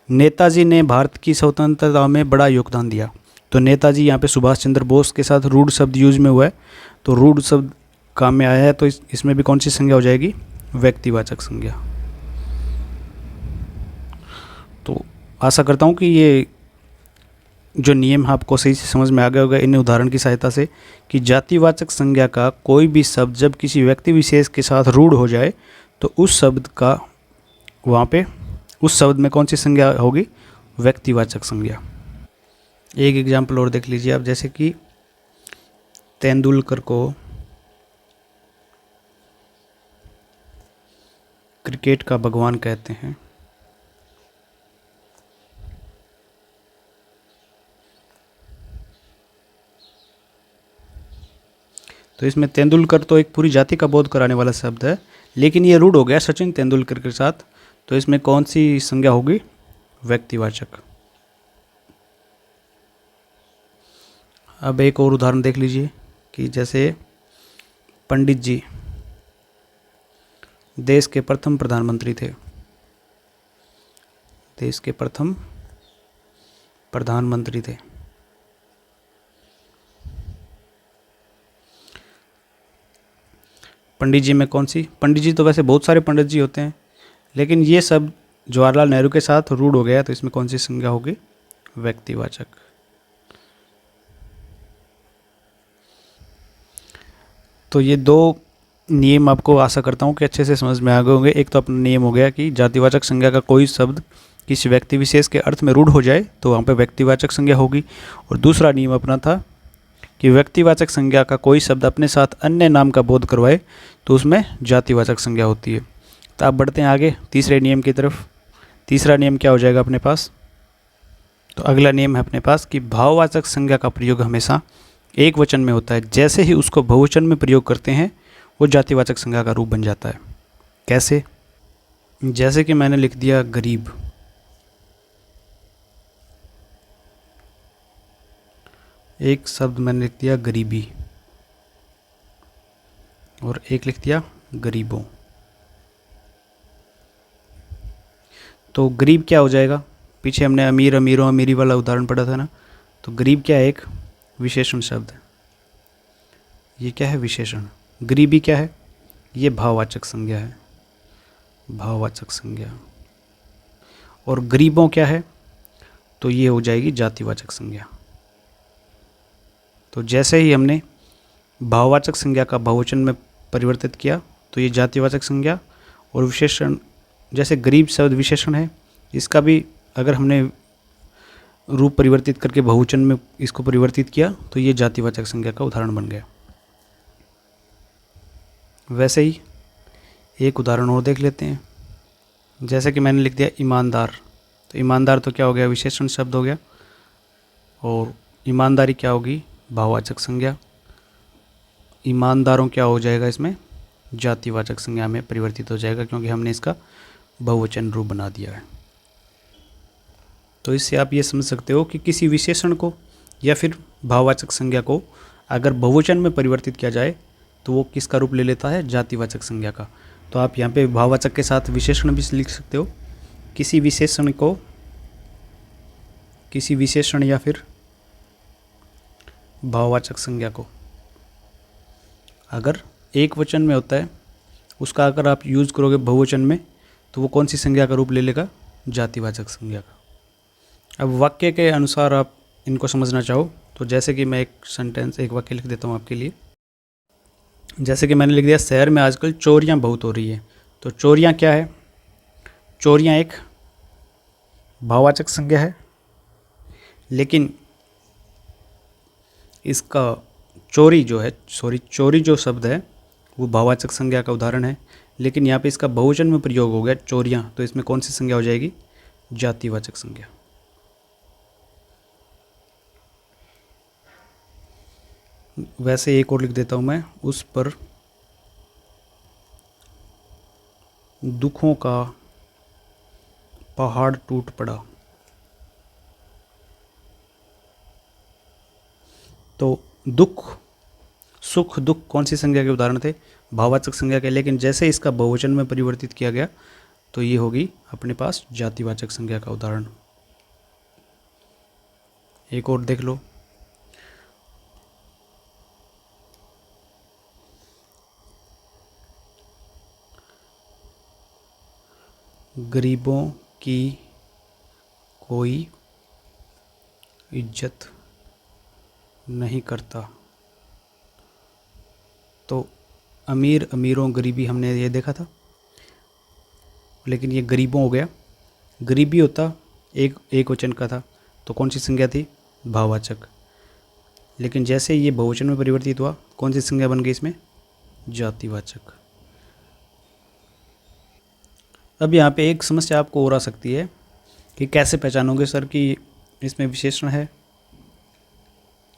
नेताजी ने भारत की स्वतंत्रता में बड़ा योगदान दिया। तो नेताजी यहाँ पे सुभाष चंद्र बोस के साथ रूढ़ शब्द यूज में हुआ है, तो रूढ़ शब्द काम में आया है, तो इसमें भी कौन सी संज्ञा हो जाएगी? व्यक्तिवाचक संज्ञा। तो आशा करता हूँ कि ये जो नियम है आपको सही से समझ में आ गया होगा इन उदाहरण की सहायता से, कि जातिवाचक संज्ञा का कोई भी शब्द जब किसी व्यक्ति विशेष के साथ रूढ़ हो जाए तो उस शब्द का वहाँ पे उस शब्द में कौन सी संज्ञा होगी? व्यक्तिवाचक संज्ञा। एक एग्जाम्पल और देख लीजिए आप, जैसे कि तेंदुलकर को क्रिकेट का भगवान कहते हैं। तो इसमें तेंदुलकर तो एक पूरी जाति का बोध कराने वाला शब्द है, लेकिन ये रूढ़ हो गया सचिन तेंदुलकर के साथ, तो इसमें कौन सी संज्ञा होगी? व्यक्तिवाचक। अब एक और उदाहरण देख लीजिए कि जैसे पंडित जी देश के प्रथम प्रधानमंत्री थे। देश के प्रथम प्रधानमंत्री थे। पंडित जी में कौन सी? पंडित जी तो वैसे बहुत सारे पंडित जी होते हैं, लेकिन ये सब जवाहरलाल नेहरू के साथ रूढ़ हो गया, तो इसमें कौन सी संज्ञा होगी? व्यक्तिवाचक। तो ये 2 नियम आपको आशा करता हूँ कि अच्छे से समझ में आ गए होंगे। एक तो अपना नियम हो गया कि जातिवाचक संज्ञा का कोई शब्द किसी व्यक्ति विशेष के अर्थ में रूढ़ हो जाए तो वहाँ पे व्यक्तिवाचक संज्ञा होगी, और दूसरा नियम अपना था कि व्यक्तिवाचक संज्ञा का कोई शब्द अपने साथ अन्य नाम का बोध करवाए तो उसमें जातिवाचक संज्ञा होती है। तो आप बढ़ते हैं आगे तीसरे नियम की तरफ। तीसरा नियम क्या हो जाएगा अपने पास? तो अगला नियम है अपने पास कि भाववाचक संज्ञा का प्रयोग हमेशा एक वचन में होता है। जैसे ही उसको बहुवचन में प्रयोग करते हैं वो जातिवाचक संज्ञा का रूप बन जाता है। कैसे? जैसे कि मैंने लिख दिया गरीब, एक शब्द मैंने लिख दिया गरीबी, और एक लिख दिया गरीबों। तो गरीब क्या हो जाएगा? पीछे हमने अमीर, अमीरों, अमीरी वाला उदाहरण पढ़ा था ना, तो गरीब क्या है? एक विशेषण शब्द है। ये क्या है? विशेषण। गरीबी क्या है? ये भाववाचक संज्ञा है। भाववाचक संज्ञा। और गरीबों क्या है? तो ये हो जाएगी जातिवाचक संज्ञा। तो जैसे ही हमने भाववाचक संज्ञा का बहुवचन में परिवर्तित किया तो ये जातिवाचक संज्ञा, और विशेषण, जैसे गरीब शब्द विशेषण है, इसका भी अगर हमने रूप परिवर्तित करके बहुवचन में इसको परिवर्तित किया तो ये जातिवाचक संज्ञा का उदाहरण बन गया। वैसे ही एक उदाहरण और देख लेते हैं। जैसे कि मैंने लिख दिया ईमानदार, तो ईमानदार तो क्या हो गया, विशेषण शब्द हो गया, और ईमानदारी क्या होगी, भाववाचक संज्ञा। ईमानदारों क्या हो जाएगा, इसमें जातिवाचक संज्ञा में परिवर्तित हो जाएगा, क्योंकि हमने इसका बहुवचन रूप बना दिया है। तो इससे आप ये समझ सकते हो कि किसी विशेषण को या फिर भाववाचक संज्ञा को अगर बहुवचन में परिवर्तित किया जाए तो वो किसका रूप ले लेता है, जातिवाचक संज्ञा का। तो आप यहाँ पे भाववाचक के साथ विशेषण भी लिख सकते हो। किसी विशेषण या फिर भाववाचक संज्ञा को अगर एक वचन में होता है, उसका अगर आप यूज़ करोगे बहुवचन में तो वो कौन सी संज्ञा का रूप ले लेगा, जातिवाचक संज्ञा का। अब वाक्य के अनुसार आप इनको समझना चाहो तो जैसे कि मैं एक वाक्य लिख देता हूँ आपके लिए। जैसे कि मैंने लिख दिया, शहर में आजकल चोरियाँ बहुत हो रही है। तो चोरियाँ क्या है, चोरियाँ एक भाववाचक संज्ञा है, लेकिन इसका चोरी जो शब्द है वो भाववाचक संज्ञा का उदाहरण है, लेकिन यहाँ पे इसका बहुवचन में प्रयोग हो गया चोरियाँ, तो इसमें कौन सी संज्ञा हो जाएगी, जातिवाचक संज्ञा। वैसे एक और लिख देता हूँ मैं, उस पर दुखों का पहाड़ टूट पड़ा। तो दुख, सुख, दुख कौन सी संज्ञा के उदाहरण थे, भाववाचक संज्ञा के, लेकिन जैसे इसका बहुवचन में परिवर्तित किया गया तो ये होगी अपने पास जातिवाचक संज्ञा का उदाहरण। एक और देख लो, गरीबों की कोई इज्जत नहीं करता। तो अमीरों गरीबी हमने ये देखा था, लेकिन ये गरीबों हो गया। गरीबी होता एक वचन का था तो कौन सी संज्ञा थी, भाववाचक, लेकिन जैसे ये बहुवचन में परिवर्तित हुआ कौन सी संज्ञा बन गई इसमें, जातिवाचक। अब यहाँ पे एक समस्या आपको और आ सकती है कि कैसे पहचानोगे सर कि इसमें विशेषण है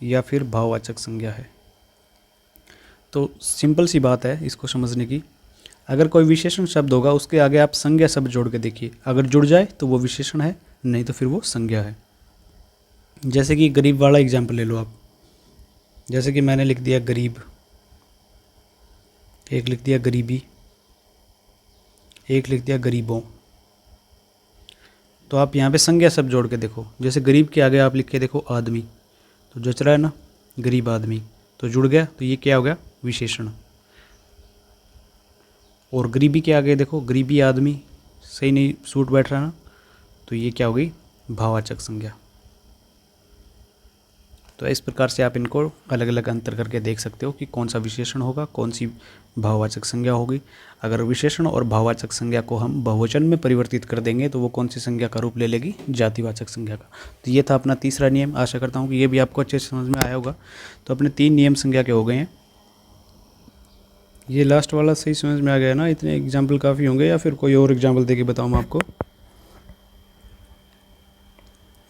या फिर भाववाचक संज्ञा है। तो सिंपल सी बात है इसको समझने की, अगर कोई विशेषण शब्द होगा उसके आगे आप संज्ञा शब्द जोड़ के देखिए, अगर जुड़ जाए तो वो विशेषण है, नहीं तो फिर वो संज्ञा है। जैसे कि गरीब वाला एग्जाम्पल ले लो आप, जैसे कि मैंने लिख दिया गरीब, एक लिख दिया गरीबी, एक लिख दिया गरीबों। तो आप यहाँ पे संज्ञा शब्द जोड़ के देखो, जैसे गरीब के आगे आप लिख के देखो आदमी, तो जच रहा है ना, गरीब आदमी, तो जुड़ गया, तो ये क्या हो गया, विशेषण। और गरीबी के आगे देखो गरीबी आदमी, सही नहीं सूट बैठ रहा ना, तो ये क्या होगी, भाववाचक संज्ञा। तो इस प्रकार से आप इनको अलग अलग अंतर करके देख सकते हो कि कौन सा विशेषण होगा, कौन सी भाववाचक संज्ञा होगी। अगर विशेषण और भाववाचक संज्ञा को हम बहुवचन में परिवर्तित कर देंगे तो वो कौन सी संज्ञा का रूप ले लेगी, जातिवाचक संज्ञा का। तो ये था अपना तीसरा नियम। आशा करता हूँ कि ये भी आपको अच्छे से समझ में आया होगा। तो अपने 3 नियम संज्ञा के हो गए हैं। ये लास्ट वाला सही समझ में आ गया ना, इतने एग्जाम्पल काफ़ी होंगे, या फिर कोई और एग्जाम्पल दे के बताऊँ मैं आपको,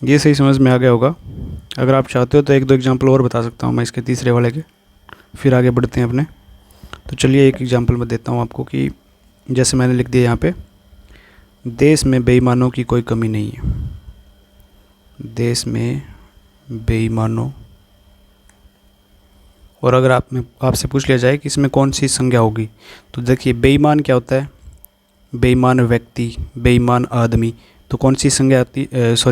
ये सही समझ में आ गया होगा। अगर आप चाहते हो तो 1-2 एग्जाम्पल और बता सकता हूँ मैं इसके तीसरे वाले के, फिर आगे बढ़ते हैं अपने। तो चलिए एक एग्जाम्पल मैं देता हूँ आपको कि जैसे मैंने लिख दिया यहाँ पे, देश में बेईमानों की कोई कमी नहीं है। देश में बेईमानों, और अगर आपसे पूछ लिया जाए कि इसमें कौन सी संज्ञा होगी, तो देखिए बेईमान क्या होता है, बेईमान व्यक्ति, बेईमान आदमी, तो कौन सी संज्ञा आती,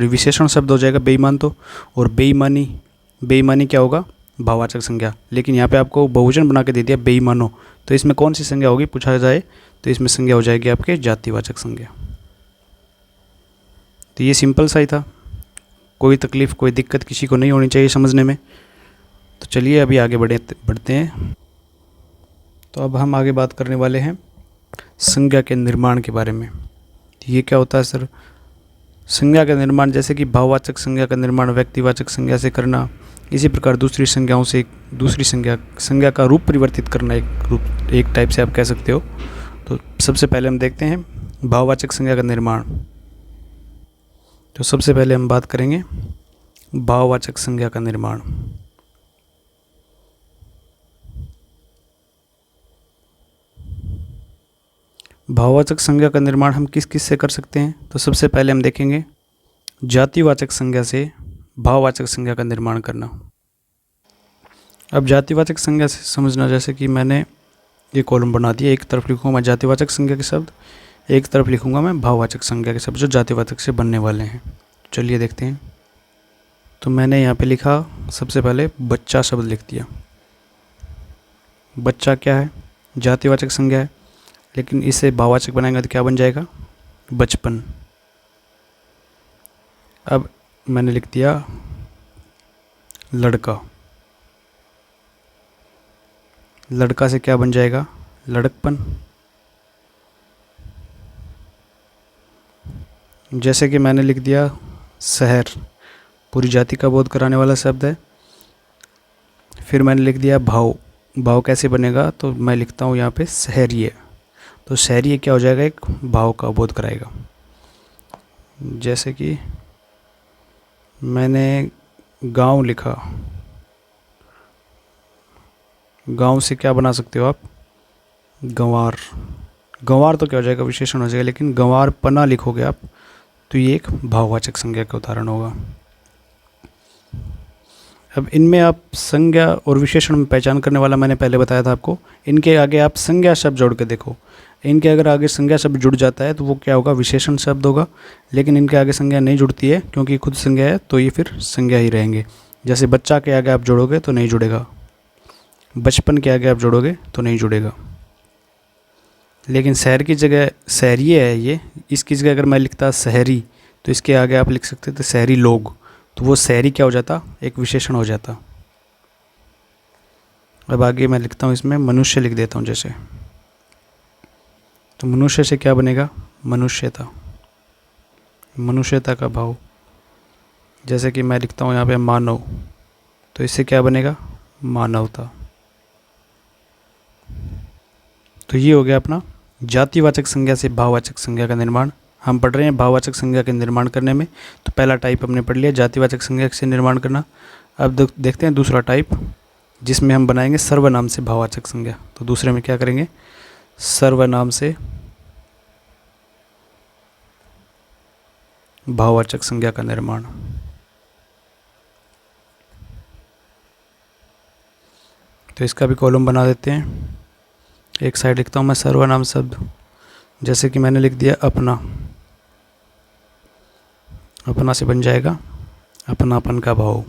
विशेषण शब्द हो जाएगा बेईमान तो। और बेईमानी क्या होगा, भाववाचक संज्ञा। लेकिन यहाँ पे आपको बहुवचन बना के दे दिया बेईमानों, तो इसमें कौन सी संज्ञा होगी पूछा जाए तो इसमें संज्ञा हो जाएगी आपके जातिवाचक संज्ञा। तो ये सिंपल सा ही था, कोई तकलीफ़ कोई दिक्कत किसी को नहीं होनी चाहिए समझने में। तो चलिए अभी आगे बढ़ते हैं। तो अब हम आगे बात करने वाले हैं संज्ञा के निर्माण के बारे में। ये क्या होता है सर, संज्ञा का निर्माण, जैसे कि भाववाचक संज्ञा का निर्माण व्यक्तिवाचक संज्ञा से करना, इसी प्रकार दूसरी संज्ञाओं से दूसरी संज्ञा का रूप परिवर्तित करना, एक टाइप से आप कह सकते हो। तो सबसे पहले हम देखते हैं भाववाचक संज्ञा का निर्माण। तो सबसे पहले हम बात करेंगे भाववाचक संज्ञा का निर्माण। भाववाचक संज्ञा का निर्माण हम किस किस से कर सकते हैं? तो सबसे पहले हम देखेंगे जातिवाचक संज्ञा से भाववाचक संज्ञा का निर्माण करना। अब जातिवाचक संज्ञा से समझना, जैसे कि मैंने ये कॉलम बना दिया, एक तरफ लिखूंगा मैं जातिवाचक संज्ञा के शब्द, एक तरफ लिखूंगा मैं भाववाचक संज्ञा के शब्द जो जातिवाचक से बनने वाले हैं। चलिए देखते हैं। तो मैंने यहाँ पे लिखा, सबसे पहले बच्चा शब्द लिख दिया। बच्चा क्या है? जातिवाचक संज्ञा है, लेकिन इसे भाववाचक बनाएंगे तो क्या बन जाएगा? बचपन। अब मैंने लिख दिया लड़का। लड़का से क्या बन जाएगा? लड़कपन। जैसे कि मैंने लिख दिया शहर, पूरी जाति का बोध कराने वाला शब्द है। फिर मैंने लिख दिया भाव। भाव कैसे बनेगा? तो मैं लिखता हूँ यहाँ पे शहरीय। तो शहरीय क्या हो जाएगा? एक भाव का बोध कराएगा। जैसे कि मैंने गांव लिखा। गांव से क्या बना सकते हो आप? गंवार। गंवार तो क्या हो जाएगा? विशेषण हो जाएगा, लेकिन गंवार पना लिखोगे आप तो ये एक भाववाचक संज्ञा का उदाहरण होगा। अब इनमें आप संज्ञा और विशेषण में पहचान करने वाला मैंने पहले बताया था आपको। इनके आगे आप संज्ञा शब्द जोड़ के देखो। इनके अगर आगे संज्ञा शब्द जुड़ जाता है तो वो क्या होगा? विशेषण शब्द होगा। लेकिन इनके आगे संज्ञा नहीं जुड़ती है, क्योंकि खुद संज्ञा है, तो ये फिर संज्ञा ही रहेंगे। जैसे बच्चा के आगे आप जोड़ोगे तो नहीं जुड़ेगा, बचपन के आगे आप जोड़ोगे तो नहीं जुड़ेगा। लेकिन शहर की जगह शहरीय है ये, इसकी जगह अगर मैं लिखता शहरी तो इसके आगे आप लिख सकते थे शहरी लोग, तो वो शहरी क्या हो जाता? एक विशेषण हो जाता। अब आगे मैं लिखता हूँ, इसमें मनुष्य लिख देता हूँ जैसे। तो मनुष्य से क्या बनेगा? मनुष्यता। मनुष्यता का भाव। जैसे कि मैं लिखता हूँ यहाँ पे मानव, तो इससे क्या बनेगा? मानवता। तो ये हो गया अपना जातिवाचक संज्ञा से भाववाचक संज्ञा का निर्माण। हम पढ़ रहे हैं भाववाचक संज्ञा के निर्माण करने में। तो पहला टाइप हमने पढ़ लिया, जातिवाचक संज्ञा से निर्माण करना। अब देखते हैं दूसरा टाइप, जिसमें हम बनाएंगे सर्वनाम से भाववाचक संज्ञा। तो दूसरे में क्या करेंगे? सर्वनाम से भाववाचक संज्ञा का निर्माण। तो इसका भी कॉलम बना देते हैं। एक साइड लिखता हूँ मैं सर्वनाम शब्द, जैसे कि मैंने लिख दिया अपना। अपना से बन जाएगा अपनापन का भाव,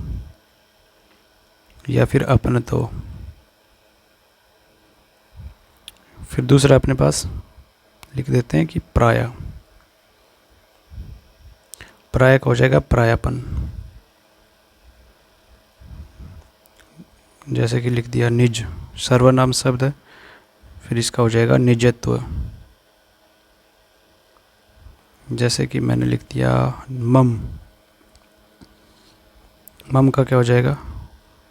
या फिर अपन तो। फिर दूसरा अपने पास लिख देते हैं कि प्राय। प्राय का हो जाएगा प्रायपन। जैसे कि लिख दिया निज, सर्वनाम शब्द है, फिर इसका हो जाएगा निजत्व। जैसे कि मैंने लिख दिया मम। मम का क्या हो जाएगा?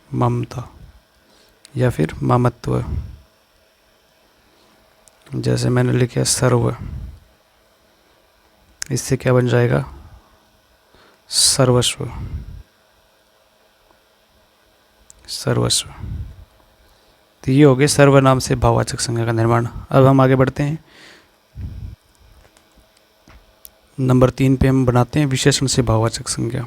ममता, या फिर ममत्व। जैसे मैंने लिखा सर्व, इससे क्या बन जाएगा? सर्वस्व। सर्वस्व। तो ये हो गए सर्वनाम से भाववाचक संज्ञा का निर्माण। अब हम आगे बढ़ते हैं। नंबर 3 पे हम बनाते हैं विशेषण से भाववाचक संज्ञा।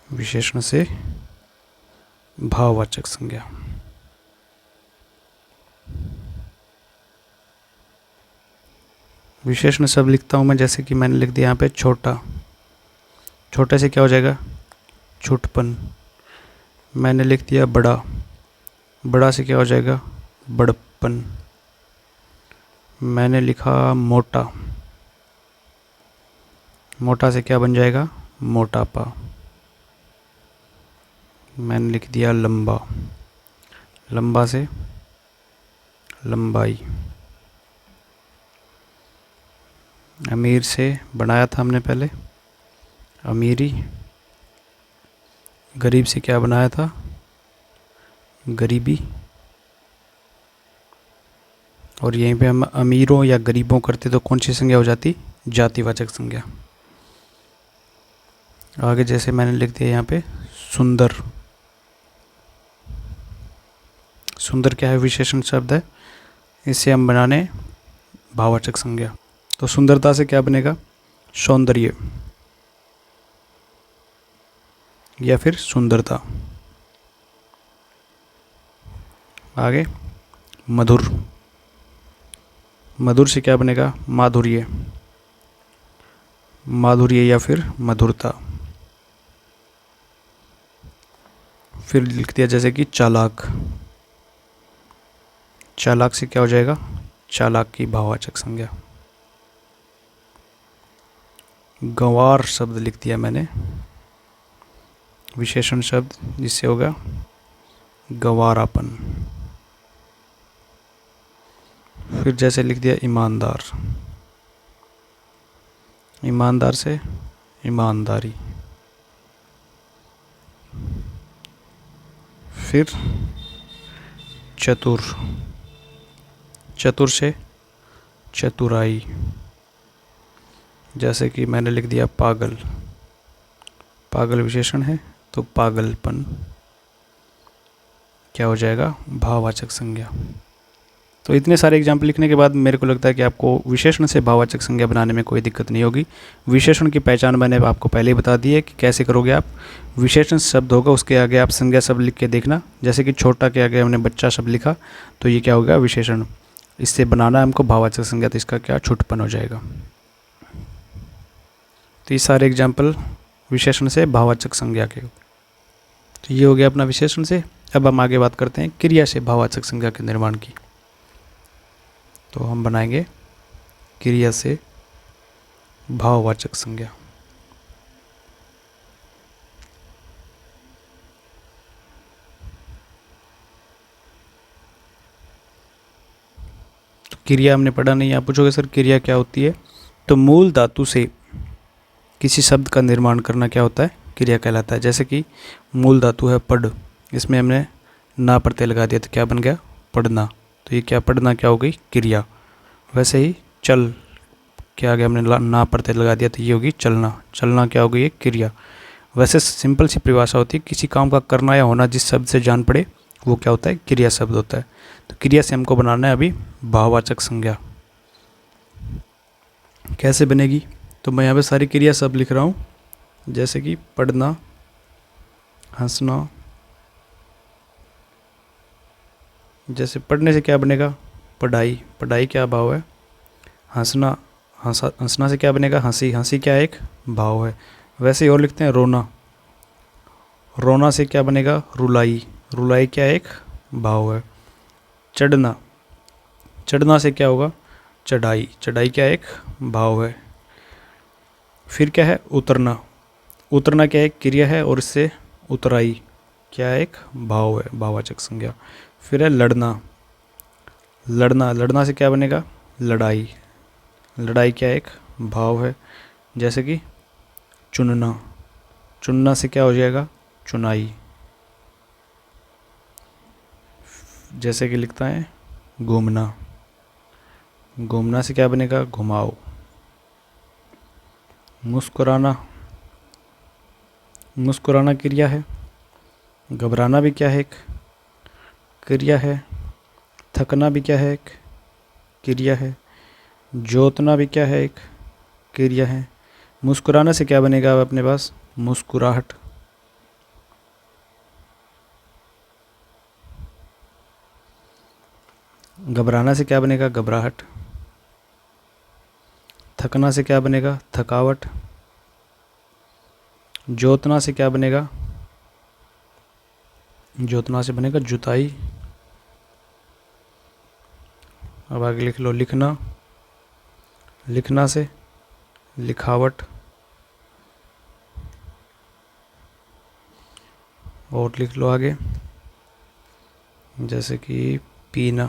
विशेषण से भाववाचक संज्ञा। विशेषण शब्द लिखता हूँ मैं, जैसे कि मैंने लिख दिया यहाँ पे छोटा। छोटे से क्या हो जाएगा? छोटपन। मैंने लिख दिया बड़ा। बड़ा से क्या हो जाएगा? बड़प्पन। मैंने लिखा मोटा। मोटा से क्या बन जाएगा? मोटापा। मैंने लिख दिया लंबा। लंबा से लंबाई। अमीर से बनाया था हमने पहले, अमीरी। गरीब से क्या बनाया था, गरीबी। और यहीं पे हम अमीरों या गरीबों करते तो कौन सी संज्ञा हो जाती, जातिवाचक संज्ञा। आगे जैसे मैंने लिख दिया यहाँ पे सुंदर। सुंदर क्या है, विशेषण शब्द है, इसे हम बनाने भाववाचक संज्ञा। तो सुंदरता से क्या बनेगा, सौंदर्य या फिर सुंदरता। आगे मधुर। मधुर से क्या बनेगा, माधुर्य, माधुर्य या फिर मधुरता। फिर लिख दिया जैसे कि चालाक। चालाक से क्या हो जाएगा, चालाक की भाववाचक संज्ञा। गंवार शब्द लिख दिया मैंने, विशेषण शब्द, जिससे होगा गंवारापन। फिर जैसे लिख दिया ईमानदार। ईमानदार से ईमानदारी। फिर चतुर। चतुर से चतुराई। जैसे कि मैंने लिख दिया पागल। पागल विशेषण है तो पागलपन क्या हो जाएगा, भाववाचक संज्ञा। तो इतने सारे एग्जाम्पल लिखने के बाद मेरे को लगता है कि आपको विशेषण से भाववाचक संज्ञा बनाने में कोई दिक्कत नहीं होगी। विशेषण की पहचान मैंने आपको पहले ही बता दी है कि कैसे करोगे आप। विशेषण शब्द होगा, उसके आगे आप संज्ञा शब्द लिख के देखना। जैसे कि छोटा के आगे हमने बच्चा शब्द लिखा तो ये क्या होगा, विशेषण। इससे बनाना है हमको भाववाचक संज्ञा, तो इसका क्या छुटपन हो जाएगा। तो ये सारे एग्जाम्पल विशेषण से भाववाचक संज्ञा के। तो ये हो गया अपना विशेषण से। अब हम आगे बात करते हैं क्रिया से भाववाचक संज्ञा के निर्माण की। तो हम बनाएंगे क्रिया से भाववाचक संज्ञा। तो क्रिया हमने पढ़ा नहीं, आप पूछोगे सर क्रिया क्या होती है। तो मूल धातु से किसी शब्द का निर्माण करना क्या होता है, क्रिया कहलाता है। जैसे कि मूल धातु है पढ़, इसमें हमने ना प्रत्यय लगा दिया तो क्या बन गया, पढ़ना। तो ये क्या, पढ़ना क्या हो गई, क्रिया। वैसे ही चल क्या आ गया, हमने ना प्रत्यय लगा दिया तो ये होगी चलना। चलना क्या हो गई, एक क्रिया। वैसे सिंपल सी परिभाषा होती है, किसी काम का करना या होना जिस शब्द से जान पड़े वो क्या होता है, क्रिया शब्द होता है। तो क्रिया से हमको बनाना है अभी भाववाचक संज्ञा। कैसे बनेगी, तो मैं यहाँ पे सारी क्रिया शब्द लिख रहा हूँ। जैसे कि पढ़ना, हंसना। जैसे पढ़ने से क्या बनेगा, पढ़ाई। पढ़ाई क्या भाव है, हंसना। हंसना से क्या बनेगा, हंसी। हंसी क्या एक भाव है। वैसे ही और लिखते हैं रोना। रोना से क्या बनेगा, रुलाई। रुलाई क्या एक भाव है। चढ़ना। चढ़ना से क्या होगा, चढ़ाई। चढ़ाई क्या एक भाव है। फिर क्या है, उतरना। उतरना क्या एक क्रिया है और इससे उतराई क्या एक भाव है, भाववाचक संज्ञा। फिर है लड़ना। लड़ना। लड़ना से क्या बनेगा, लड़ाई। लड़ाई क्या एक भाव है। जैसे कि चुनना। चुनना से क्या हो जाएगा, चुनाई। जैसे कि लिखता है घूमना। घूमना से क्या बनेगा, घुमाओ। मुस्कुराना। मुस्कुराना क्रिया है। घबराना भी क्या है, एक क्रिया है। थकना भी क्या है, एक क्रिया है। जोतना भी क्या है, एक क्रिया है। मुस्कुराने से क्या बनेगा अपने पास, मुस्कुराहट। घबराना से क्या बनेगा, घबराहट। थकना से क्या बनेगा, थकावट। जोतना से क्या बनेगा, जोतना से बनेगा जुताई। अब आगे लिख लो लिखना। लिखना से लिखावट। और लिख लो आगे, जैसे कि पीना।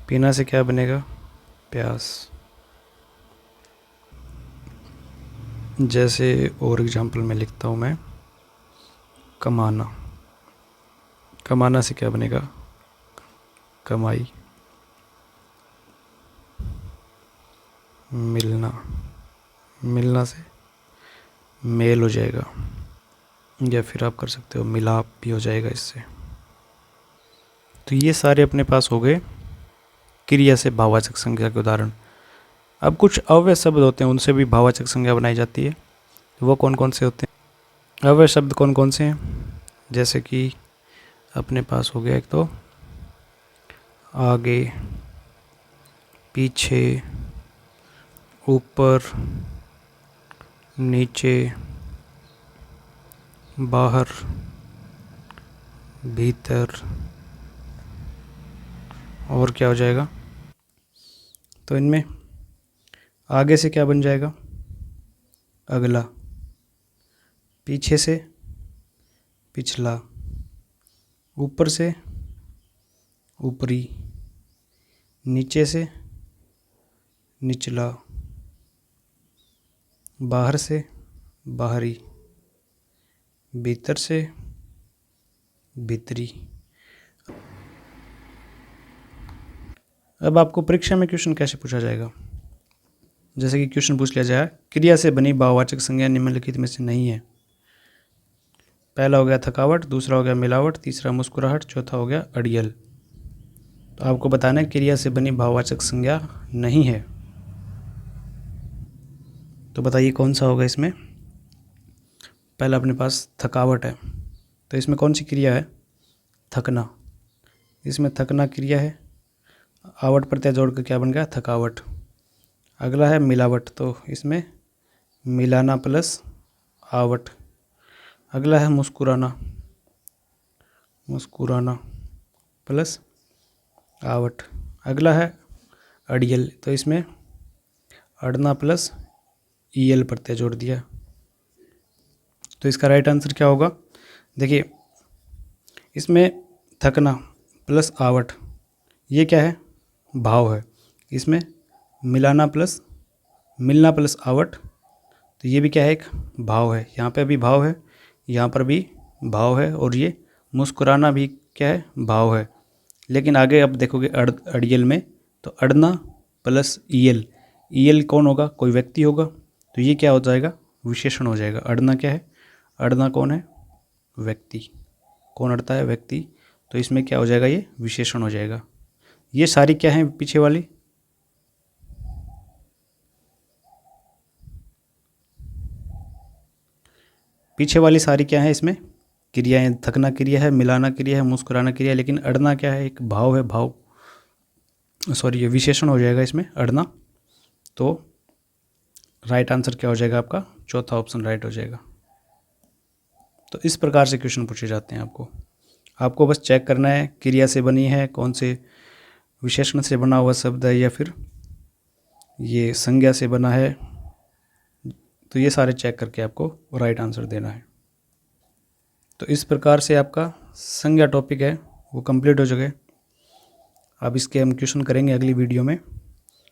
पीना से क्या बनेगा, प्यास। जैसे और एग्जांपल में लिखता हूँ मैं, कमाना। कमाना से क्या बनेगा? कमाई। मिलना, मिलना से मेल हो जाएगा, या फिर आप कर सकते हो मिलाप भी हो जाएगा इससे। तो ये सारे अपने पास हो गए क्रिया से भाववाचक संज्ञा के उदाहरण। अब कुछ अव्यय शब्द होते हैं, उनसे भी भाववाचक संज्ञा बनाई जाती है। वो कौन कौन से होते हैं? अव्यय शब्द कौन कौन से हैं? जैसे कि अपने पास हो गया एक तो आगे, पीछे, ऊपर, नीचे, बाहर, भीतर, और क्या हो जाएगा? तो इनमें आगे से क्या बन जाएगा? अगला। पीछे से पिछला। ऊपर से ऊपरी। नीचे से निचला। बाहर से बाहरी। भीतर से भीतरी। अब आपको परीक्षा में क्वेश्चन कैसे पूछा जाएगा? जैसे कि क्वेश्चन पूछ लिया जाए, क्रिया से बनी भाववाचक संज्ञा निम्नलिखित में से नहीं है। पहला हो गया थकावट, दूसरा हो गया मिलावट, तीसरा मुस्कुराहट, चौथा हो गया अड़ियल। तो आपको बताना है क्रिया से बनी भाववाचक संज्ञा नहीं है। तो बताइए कौन सा होगा इसमें? पहला अपने पास थकावट है, तो इसमें कौन सी क्रिया है? थकना। इसमें थकना क्रिया है, आवट प्रत्यय जोड़कर क्या बन गया? थकावट। अगला है मिलावट, तो इसमें मिलाना प्लस आवट। अगला है मुस्कुराना, मुस्कुराना प्लस आवट। अगला है अड़ियल, तो इसमें अड़ना प्लस ईयल प्रत्यय जोड़ दिया। तो इसका राइट आंसर क्या होगा? देखिए, इसमें थकना प्लस आवट, ये क्या है? भाव है। इसमें मिलाना प्लस मिलना प्लस आवट, तो ये भी क्या है? एक भाव है। यहाँ पे भी भाव है, यहाँ पर भी भाव है, और ये मुस्कुराना भी क्या है? भाव है। लेकिन आगे अब देखोगे अड़ियल में, तो अड़ना प्लस ईयल। ईयल कौन होगा? कोई व्यक्ति होगा, तो ये क्या हो जाएगा? विशेषण हो जाएगा। अड़ना क्या है? अड़ना कौन है? व्यक्ति। कौन अड़ता है? व्यक्ति। तो इसमें क्या हो जाएगा? ये विशेषण हो जाएगा। ये सारी क्या है पीछे वाली? पीछे वाली सारी क्या है इसमें? क्रियाएं। थकना क्रिया है, मिलाना क्रिया है, मुस्कुराना क्रिया है, लेकिन अड़ना क्या है? एक भाव है। भाव, सॉरी, ये विशेषण हो जाएगा इसमें अड़ना। तो राइट आंसर क्या हो जाएगा आपका? चौथा ऑप्शन राइट हो जाएगा। तो इस प्रकार से क्वेश्चन पूछे जाते हैं आपको बस चेक करना है क्रिया से बनी है, कौन से विशेषण से बना हुआ शब्द है, या फिर ये संज्ञा से बना है। तो ये सारे चेक करके आपको राइट आंसर देना है। तो इस प्रकार से आपका संज्ञा टॉपिक है वो कंप्लीट हो चुके। अब इसके हम क्वेश्चन करेंगे अगली वीडियो में।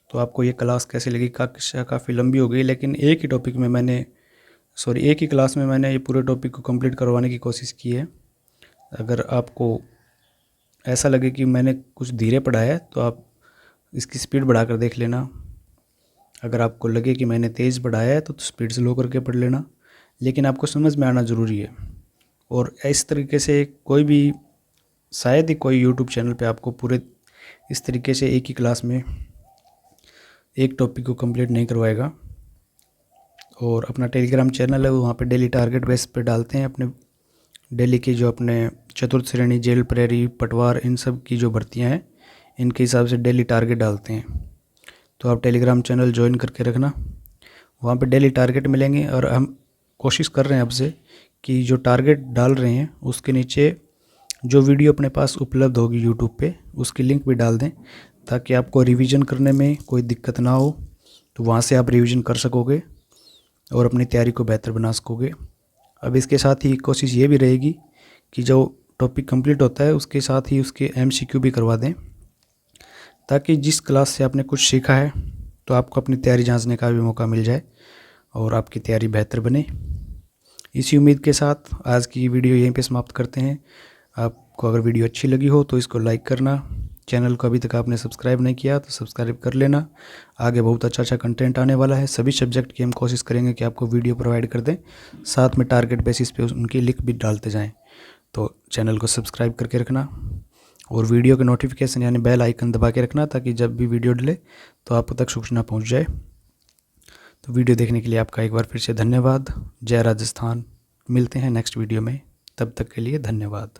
तो आपको ये क्लास कैसे लगी? कक्षा काफ़ी लंबी हो गई, लेकिन एक ही क्लास में मैंने ये पूरे टॉपिक को कंप्लीट करवाने की कोशिश की है। अगर आपको ऐसा लगे कि मैंने कुछ धीरे पढ़ाया है, तो आप इसकी स्पीड बढ़ाकर देख लेना। अगर आपको लगे कि मैंने तेज़ पढ़ाया है, तो स्पीड स्लो करके पढ़ लेना। लेकिन आपको समझ में आना ज़रूरी है। और इस तरीके से कोई भी, शायद ही कोई यूट्यूब चैनल पे आपको पूरे इस तरीके से एक ही क्लास में एक टॉपिक को कंप्लीट नहीं करवाएगा। और अपना टेलीग्राम चैनल है, वहाँ पे डेली टारगेट बेस पे डालते हैं अपने डेली की जो अपने चतुर्थ श्रेणी, जेल, प्रहरी, पटवार, इन सब की जो भर्तियाँ हैं, इनके हिसाब से डेली टारगेट डालते हैं। तो आप टेलीग्राम चैनल ज्वाइन करके रखना, वहाँ पे डेली टारगेट मिलेंगे। और हम कोशिश कर रहे हैं अब से कि जो टारगेट डाल रहे हैं उसके नीचे जो वीडियो अपने पास उपलब्ध होगी यूट्यूब पे, उसकी लिंक भी डाल दें, ताकि आपको रिवीजन करने में कोई दिक्कत ना हो। तो वहाँ से आप रिवीजन कर सकोगे और अपनी तैयारी को बेहतर बना सकोगे। अब इसके साथ ही कोशिश ये भी रहेगी कि जो टॉपिक कंप्लीट होता है उसके साथ ही उसके MCQ भी करवा दें, ताकि जिस क्लास से आपने कुछ सीखा है तो आपको अपनी तैयारी जांचने का भी मौका मिल जाए। और आपकी तैयारी बेहतर बने। इसी उम्मीद के साथ आज की वीडियो यहीं पे समाप्त करते हैं। आपको अगर वीडियो अच्छी लगी हो तो इसको लाइक करना, चैनल को अभी तक आपने सब्सक्राइब नहीं किया तो सब्सक्राइब कर लेना। आगे बहुत अच्छा कंटेंट आने वाला है। सभी सब्जेक्ट की हम कोशिश करेंगे कि आपको वीडियो प्रोवाइड कर दें, साथ में टारगेट बेसिस पे उनकी लिंक भी डालते जाएं। तो चैनल को सब्सक्राइब करके रखना और वीडियो के नोटिफिकेशन यानी बेल आइकन दबा के रखना, ताकि जब भी वीडियो डले तो आप तक सूचना पहुँच जाए। तो वीडियो देखने के लिए आपका एक बार फिर से धन्यवाद। जय राजस्थान। मिलते हैं नेक्स्ट वीडियो में, तब तक के लिए धन्यवाद।